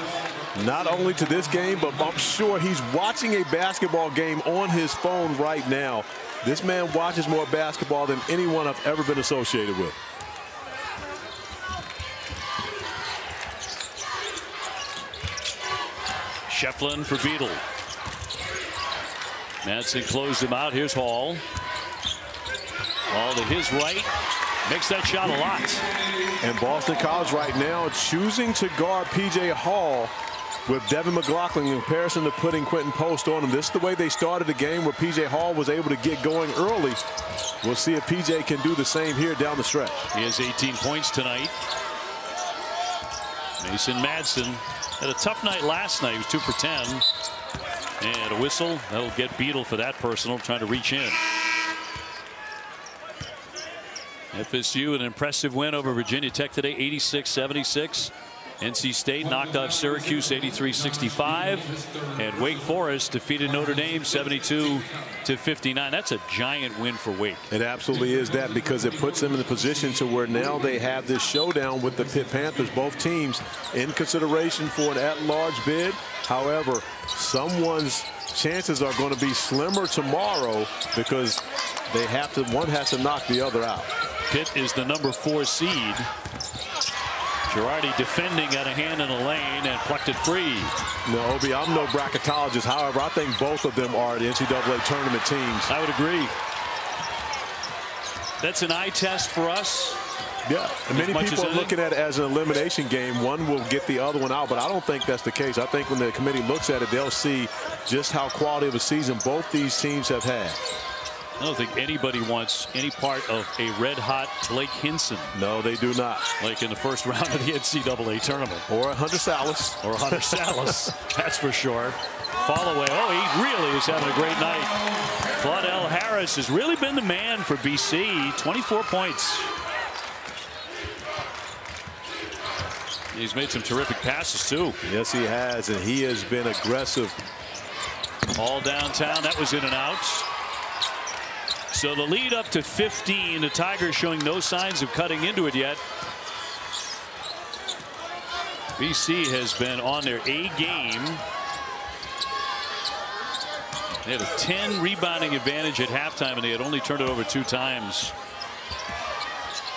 not only to this game, but I'm sure he's watching a basketball game on his phone right now. This man watches more basketball than anyone I've ever been associated with. Shefflin for Beadle. Madsen closed him out. Here's Hall. Hall to his right. Makes that shot a lot. And Boston College right now choosing to guard P.J. Hall with Devin McLaughlin in comparison to putting Quinten Post on him. This is the way they started the game, where P.J. Hall was able to get going early. We'll see if P.J. can do the same here down the stretch. He has 18 points tonight. Mason Madsen had a tough night last night. He was 2 for 10. And a whistle. That'll get Beadle for that personal, trying to reach in. FSU, an impressive win over Virginia Tech today, 86-76. NC State knocked off Syracuse 83-65. And Wake Forest defeated Notre Dame 72-59. That's a giant win for Wake. It absolutely is that, because it puts them in the position to where now they have this showdown with the Pitt Panthers. Both teams in consideration for an at-large bid. However, someone's chances are going to be slimmer tomorrow because they have to, one has to knock the other out. Pitt is the number 4 seed. Girardi defending at a hand in a lane and plucked it free. No, Obi, I'm no bracketologist. However, I think both of them are the NCAA tournament teams. I would agree. That's an eye test for us. Yeah, and many people are looking at it as an elimination game. One will get the other one out, but I don't think that's the case. I think when the committee looks at it, they'll see just how quality of a season both these teams have had. I don't think anybody wants any part of a red-hot Blake Hinson. No, they do not. Like in the first round of the NCAA tournament. Or a Hunter Salas. Or a Hunter Salas, that's for sure. Followay, oh, he really is having a great night. Claudell Harris has really been the man for BC. 24 points. He's made some terrific passes, too. Yes, he has, and he has been aggressive. All downtown. That was in and out. So the lead up to 15. The Tigers showing no signs of cutting into it yet. BC has been on their A game. They had a 10 rebounding advantage at halftime, and they had only turned it over 2 times.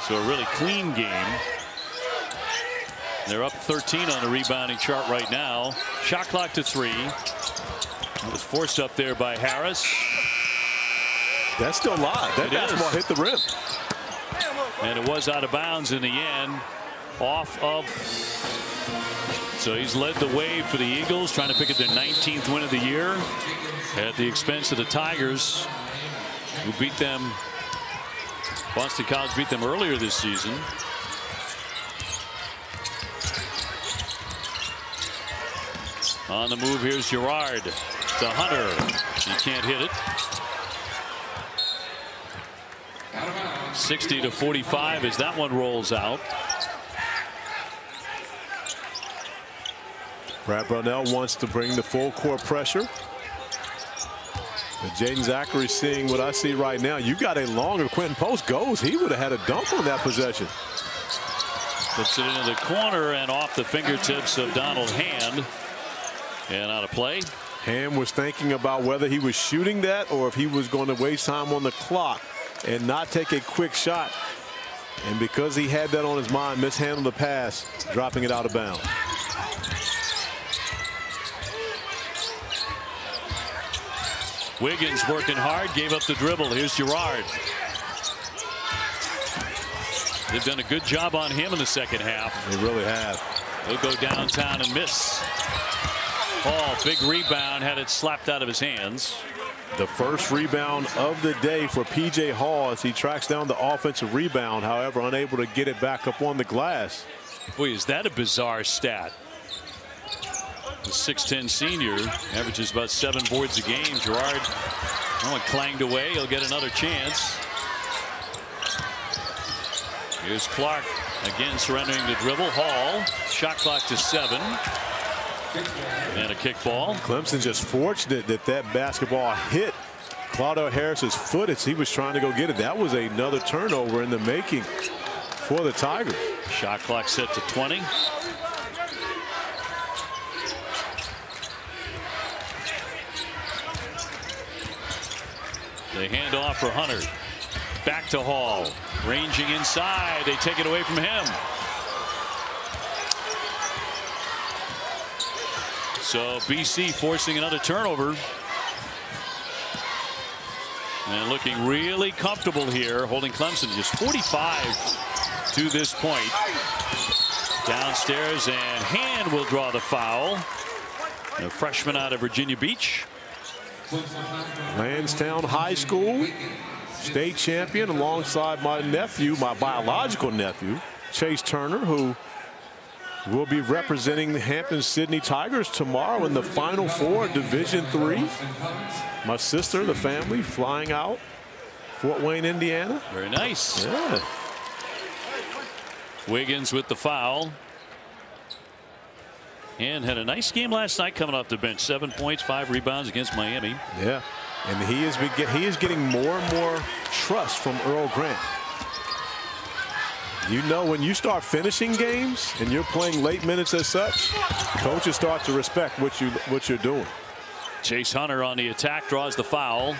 So a really clean game. They're up 13 on the rebounding chart right now. Shot clock to 3. It was forced up there by Harris. That's still live. That basketball hit the rim. And it was out of bounds in the end. Off of. So he's led the way for the Eagles, trying to pick up their 19th win of the year at the expense of the Tigers, who beat them. Boston College beat them earlier this season. On the move, here's Girard to Hunter. He can't hit it. 60-45 as that one rolls out. Brad Brownell wants to bring the full court pressure. But Jaeden Zackery seeing what I see right now. You got a longer Quinten Post goes. He would have had a dunk on that possession. Puts it into the corner and off the fingertips of Donald Hand. And out of play. Hand was thinking about whether he was shooting that or if he was going to waste time on the clock and not take a quick shot. And because he had that on his mind, mishandled the pass, dropping it out of bounds. Wiggins working hard, gave up the dribble. Here's Girard. They've done a good job on him in the second half. They really have. He'll go downtown and miss. Oh, big rebound, had it slapped out of his hands. The first rebound of the day for P.J. Hall as he tracks down the offensive rebound, however, unable to get it back up on the glass. Boy, is that a bizarre stat. The 6'10 senior averages about 7 boards a game. Girard, oh, clanged away. He'll get another chance. Here's Clark again surrendering the dribble. Hall, shot clock to 7. And a kickball. Clemson just fortunate that that basketball hit Claudell Harris's foot as he was trying to go get it. That was another turnover in the making for the Tigers. Shot clock set to 20. They hand off for Hunter. Back to Hall. Ranging inside. They take it away from him. So BC forcing another turnover. And looking really comfortable here, holding Clemson just 45 to this point. Downstairs, and Hand will draw the foul. A freshman out of Virginia Beach. Lansdowne High School state champion alongside my nephew, my biological nephew, Chase Turner, who will be representing the Hampton-Sydney Tigers tomorrow in the Final Four, Division III. My sister, the family, flying out Fort Wayne, Indiana. Very nice. Yeah. Wiggins with the foul. And had a nice game last night coming off the bench. 7 points, 5 rebounds against Miami. Yeah, and he is getting more and more trust from Earl Grant. You know, when you start finishing games and you're playing late minutes as such, coaches start to respect what you're doing. Chase Hunter on the attack, draws the foul.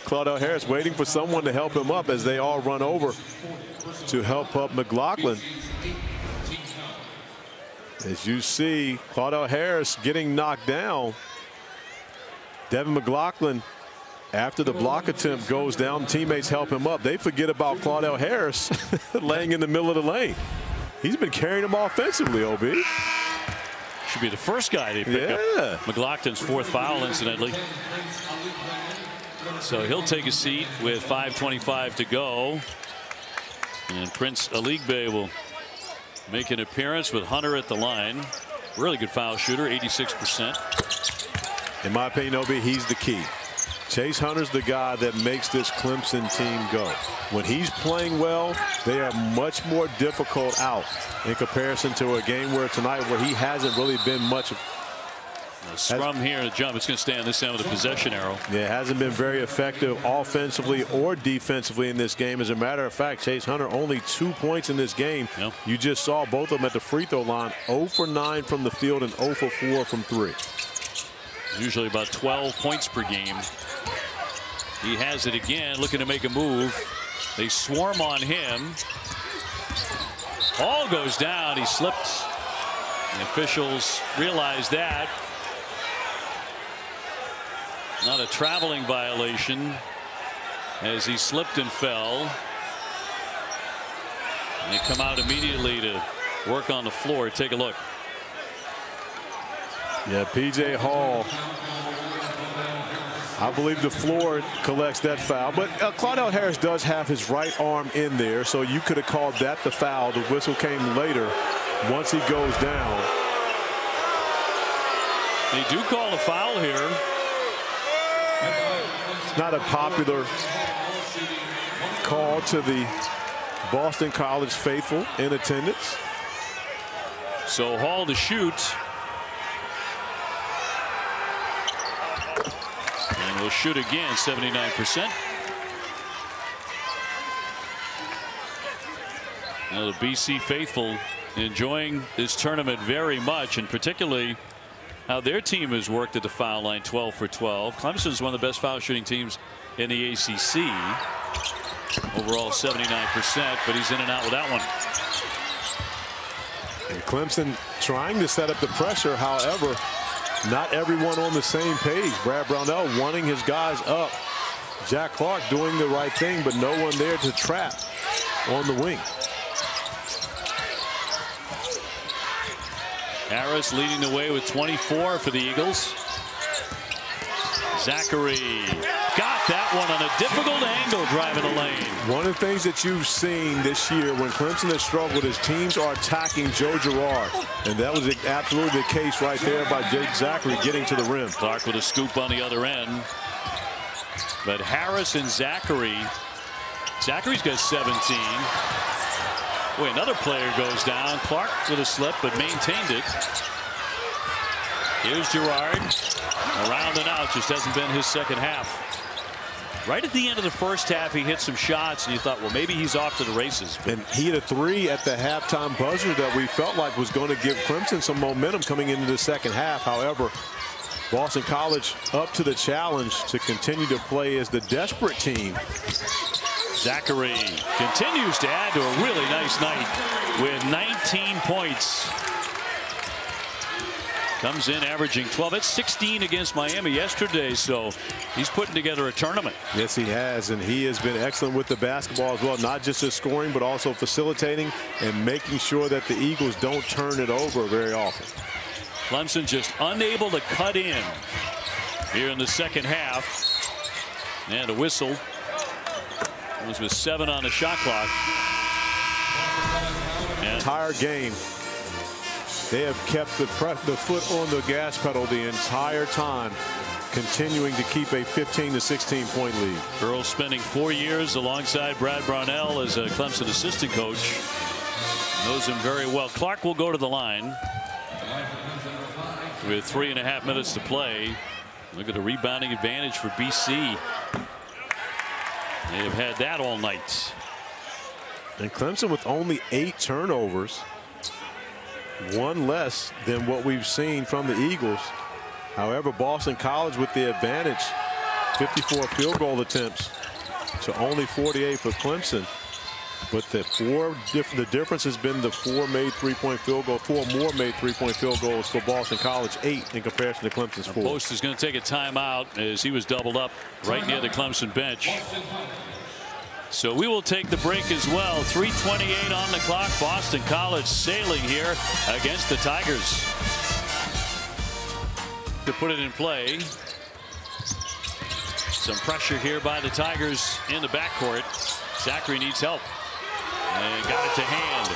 Claudell Harris waiting for someone to help him up as they all run over to help up McLaughlin. As you see, Claudell Harris getting knocked down. Devin McLaughlin, after the block attempt goes down, teammates help him up. They forget about Claudell Harris laying in the middle of the lane. He's been carrying them offensively, OB. Should be the first guy they pick up. McLaughlin's 4th foul, incidentally. So he'll take a seat with 5:25 to go. And Prince Aligbe will make an appearance with Hunter at the line. Really good foul shooter, 86%. In my opinion, OB, he's the key. Chase Hunter's the guy that makes this Clemson team go. When he's playing well, they are much more difficult out in comparison to a game where tonight where he hasn't really been much. A scrum here and a jump. It's going to stay on this end with a possession arrow. Yeah, hasn't been very effective offensively or defensively in this game. As a matter of fact, Chase Hunter only 2 points in this game. Yep. You just saw both of them at the free throw line. 0 for 9 from the field and 0 for 4 from 3. Usually about 12 points per game. He has it again, looking to make a move. They swarm on him. Ball goes down. He slipped. The officials realize that. Not a traveling violation as he slipped and fell. They come out immediately to work on the floor. Take a look. Yeah, P.J. Hall, I believe the floor collects that foul. But Claudell Harris does have his right arm in there, so you could have called that the foul. The whistle came later once he goes down. They do call a foul here. It's not a popular call to the Boston College faithful in attendance. So Hall to shoot. And will shoot again, 79%. Now the BC faithful enjoying this tournament very much, and particularly how their team has worked at the foul line, 12 for 12. Clemson's one of the best foul shooting teams in the ACC. Overall 79%, but he's in and out with that one. And Clemson trying to set up the pressure, however, not everyone on the same page. Brad Brownell wanting his guys up. Jack Clark doing the right thing, but no one there to trap on the wing. Harris leading the way with 24 for the Eagles. Zackery got that one on a difficult angle driving the lane. One of the things that you've seen this year when Clemson has struggled is teams are attacking Joe Girard. And that was absolutely the case right there by Jaeden Zackery getting to the rim. Clark with a scoop on the other end. But Harris and Zackery's got 17. Boy, another player goes down. Clark with a slip, but maintained it. Here's Girard. Around and out, just hasn't been his second half. Right at the end of the first half, he hit some shots, and you thought, well, maybe he's off to the races. And he hit a three at the halftime buzzer that we felt like was going to give Clemson some momentum coming into the second half. However, Boston College up to the challenge to continue to play as the desperate team. Zackery continues to add to a really nice night with 19 points. Comes in averaging 12. It's 16 against Miami yesterday, so he's putting together a tournament. Yes, he has, and he has been excellent with the basketball as well. Not just his scoring, but also facilitating and making sure that the Eagles don't turn it over very often. Clemson just unable to cut in here in the second half. And a whistle. It was with 7 on the shot clock. And entire game, they have kept the foot on the gas pedal the entire time, continuing to keep a 15 to 16 point lead. Earl spending 4 years alongside Brad Brownell as a Clemson assistant coach. Knows him very well. Clark will go to the line with 3.5 minutes to play. Look at the rebounding advantage for BC. They have had that all night. And Clemson with only 8 turnovers, 1 less than what we've seen from the Eagles. However, Boston College with the advantage, 54 field goal attempts to only 48 for Clemson. But the difference has been the 4 made 3-point field goal, 4 more made 3-point field goals for Boston College, 8 in comparison to Clemson's 4. Post is going to take a timeout as he was doubled up right near the Clemson bench. So we will take the break as well. 3:28 on the clock. Boston College sailing here against the Tigers. To put it in play. Some pressure here by the Tigers in the backcourt. Zackery needs help. And got it to hand.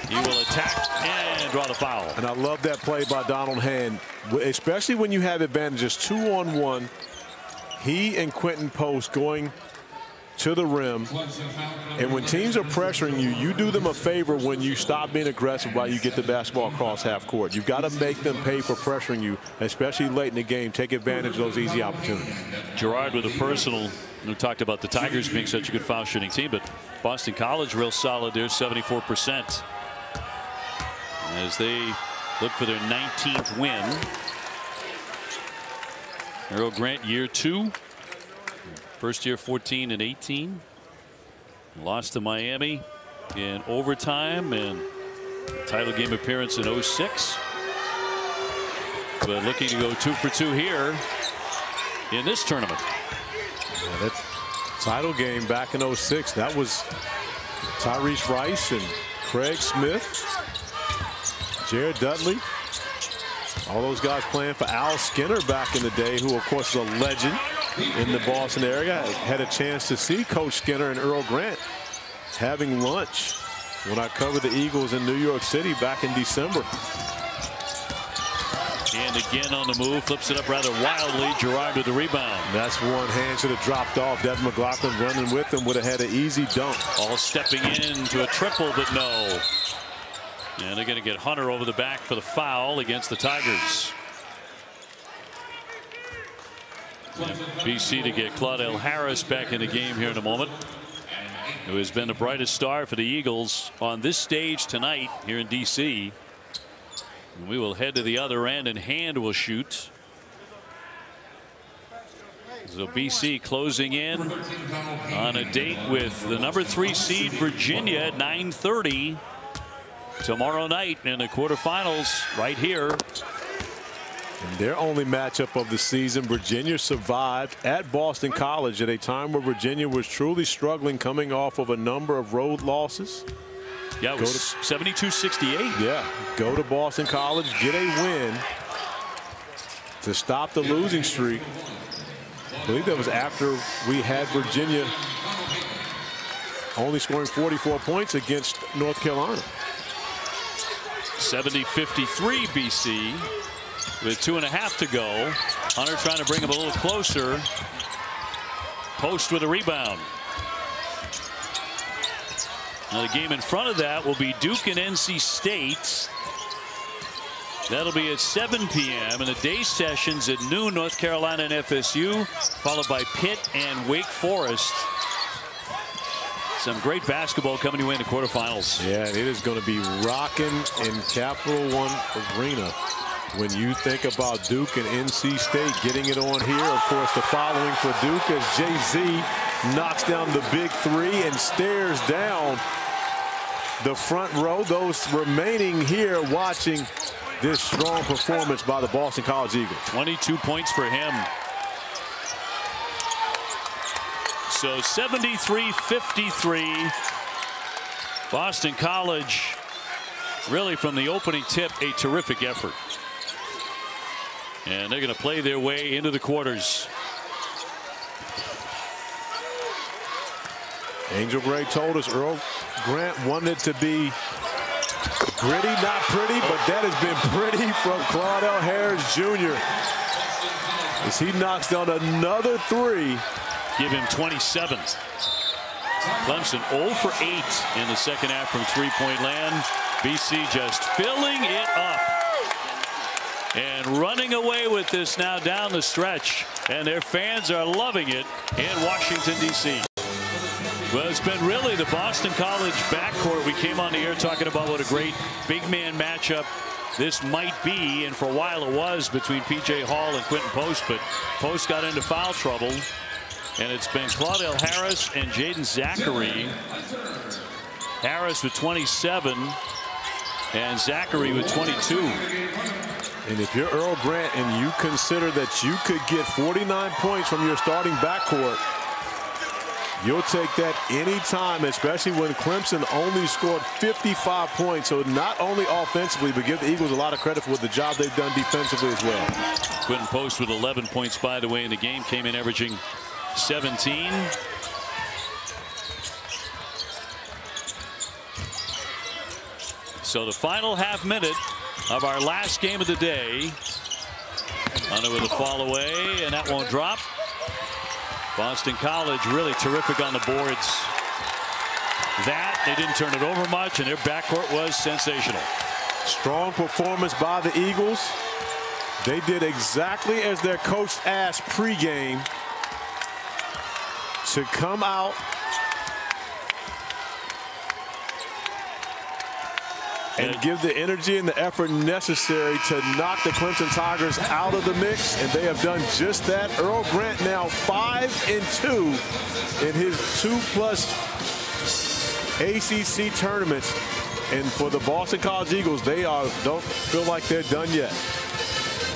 He will attack and draw the foul. And I love that play by Donald Hand, especially when you have advantages 2-on-1. He and Quinten Post going to the rim. And when teams are pressuring you, you do them a favor when you stop being aggressive while you get the basketball across half court. You've got to make them pay for pressuring you, especially late in the game. Take advantage of those easy opportunities. Girard with a personal. We talked about the Tigers being such a good foul shooting team, but Boston College real solid there, 74%. As they look for their 19th win. Earl Grant, year 2. First year 14 and 18. Lost to Miami in overtime and title game appearance in 06. But looking to go 2 for 2 here in this tournament. Yeah, that title game back in 06, that was Tyrese Rice and Craig Smith, Jared Dudley. All those guys playing for Al Skinner back in the day, who, of course, is a legend in the Boston area. I had a chance to see Coach Skinner and Earl Grant having lunch when I covered the Eagles in New York City back in December. And again on the move, flips it up rather wildly. Girard with the rebound. That's one hand should have dropped off. Devin McLaughlin running with him would have had an easy dunk. All stepping into a triple, but no. And they're going to get Hunter over the back for the foul against the Tigers. And BC to get Claudell Harris back in the game here in a moment, who has been the brightest star for the Eagles on this stage tonight here in D.C. We will head to the other end, and Hand will shoot. So BC closing in on a date with the #3 seed Virginia at 9:30 tomorrow night in the quarterfinals right here. And their only matchup of the season, Virginia survived at Boston College at a time where Virginia was truly struggling, coming off of a number of road losses. Yeah, it was 72-68. Yeah, go to Boston College, get a win to stop the losing streak. I believe that was after we had Virginia only scoring 44 points against North Carolina. 70-53 BC with 2.5 to go. Hunter trying to bring him a little closer. Post with a rebound. Now the game in front of that will be Duke and NC State. That'll be at 7 p.m. and the day sessions at noon, North Carolina and FSU, followed by Pitt and Wake Forest. Some great basketball coming your way in the quarterfinals. Yeah, it is going to be rocking in Capital One Arena when you think about Duke and NC State getting it on here. Of course, the following for Duke as Jay-Z knocks down the big three and stares down the front row. Those remaining here watching this strong performance by the Boston College Eagles. 22 points for him. So 73-53. Boston College, really from the opening tip, a terrific effort. And they're going to play their way into the quarters. Angel Gray told us Earl Grant wanted to be gritty, not pretty, but that has been pretty from Claudell Harris Jr. as he knocks down another three. Give him 27. Clemson 0 for 8 in the second half from three-point land. BC just filling it up and running away with this now down the stretch. And their fans are loving it in Washington, D.C. Well, it's been really the Boston College backcourt. We came on the air talking about what a great big man matchup this might be. And for a while it was between P.J. Hall and Quinten Post. But Post got into foul trouble. And it's been Claudell Harris and Jaeden Zackery. Harris with 27 and Zackery with 22. And if you're Earl Grant and you consider that you could get 49 points from your starting backcourt, you'll take that any time, especially when Clemson only scored 55 points. So not only offensively, but give the Eagles a lot of credit for the job they've done defensively as well. Quinten Post with 11 points, by the way, in the game, came in averaging 17. So the final half minute of our last game of the day. Hunter with a fall away, and that won't drop. Boston College really terrific on the boards. That they didn't turn it over much, and their backcourt was sensational. Strong performance by the Eagles. They did exactly as their coach asked pregame, to come out and give the energy and the effort necessary to knock the Clemson Tigers out of the mix, and they have done just that. Earl Grant now 5-2 in his 2+ ACC tournaments, and for the Boston College Eagles, they don't feel like they're done yet.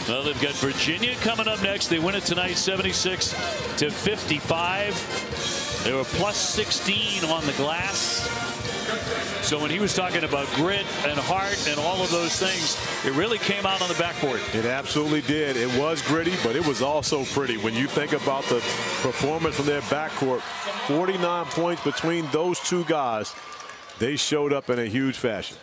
Well, they've got Virginia coming up next. They win it tonight 76-55. They were +16 on the glass. So when he was talking about grit and heart and all of those things, it really came out on the backcourt. It absolutely did. It was gritty, but it was also pretty. When you think about the performance from their backcourt, 49 points between those two guys, they showed up in a huge fashion.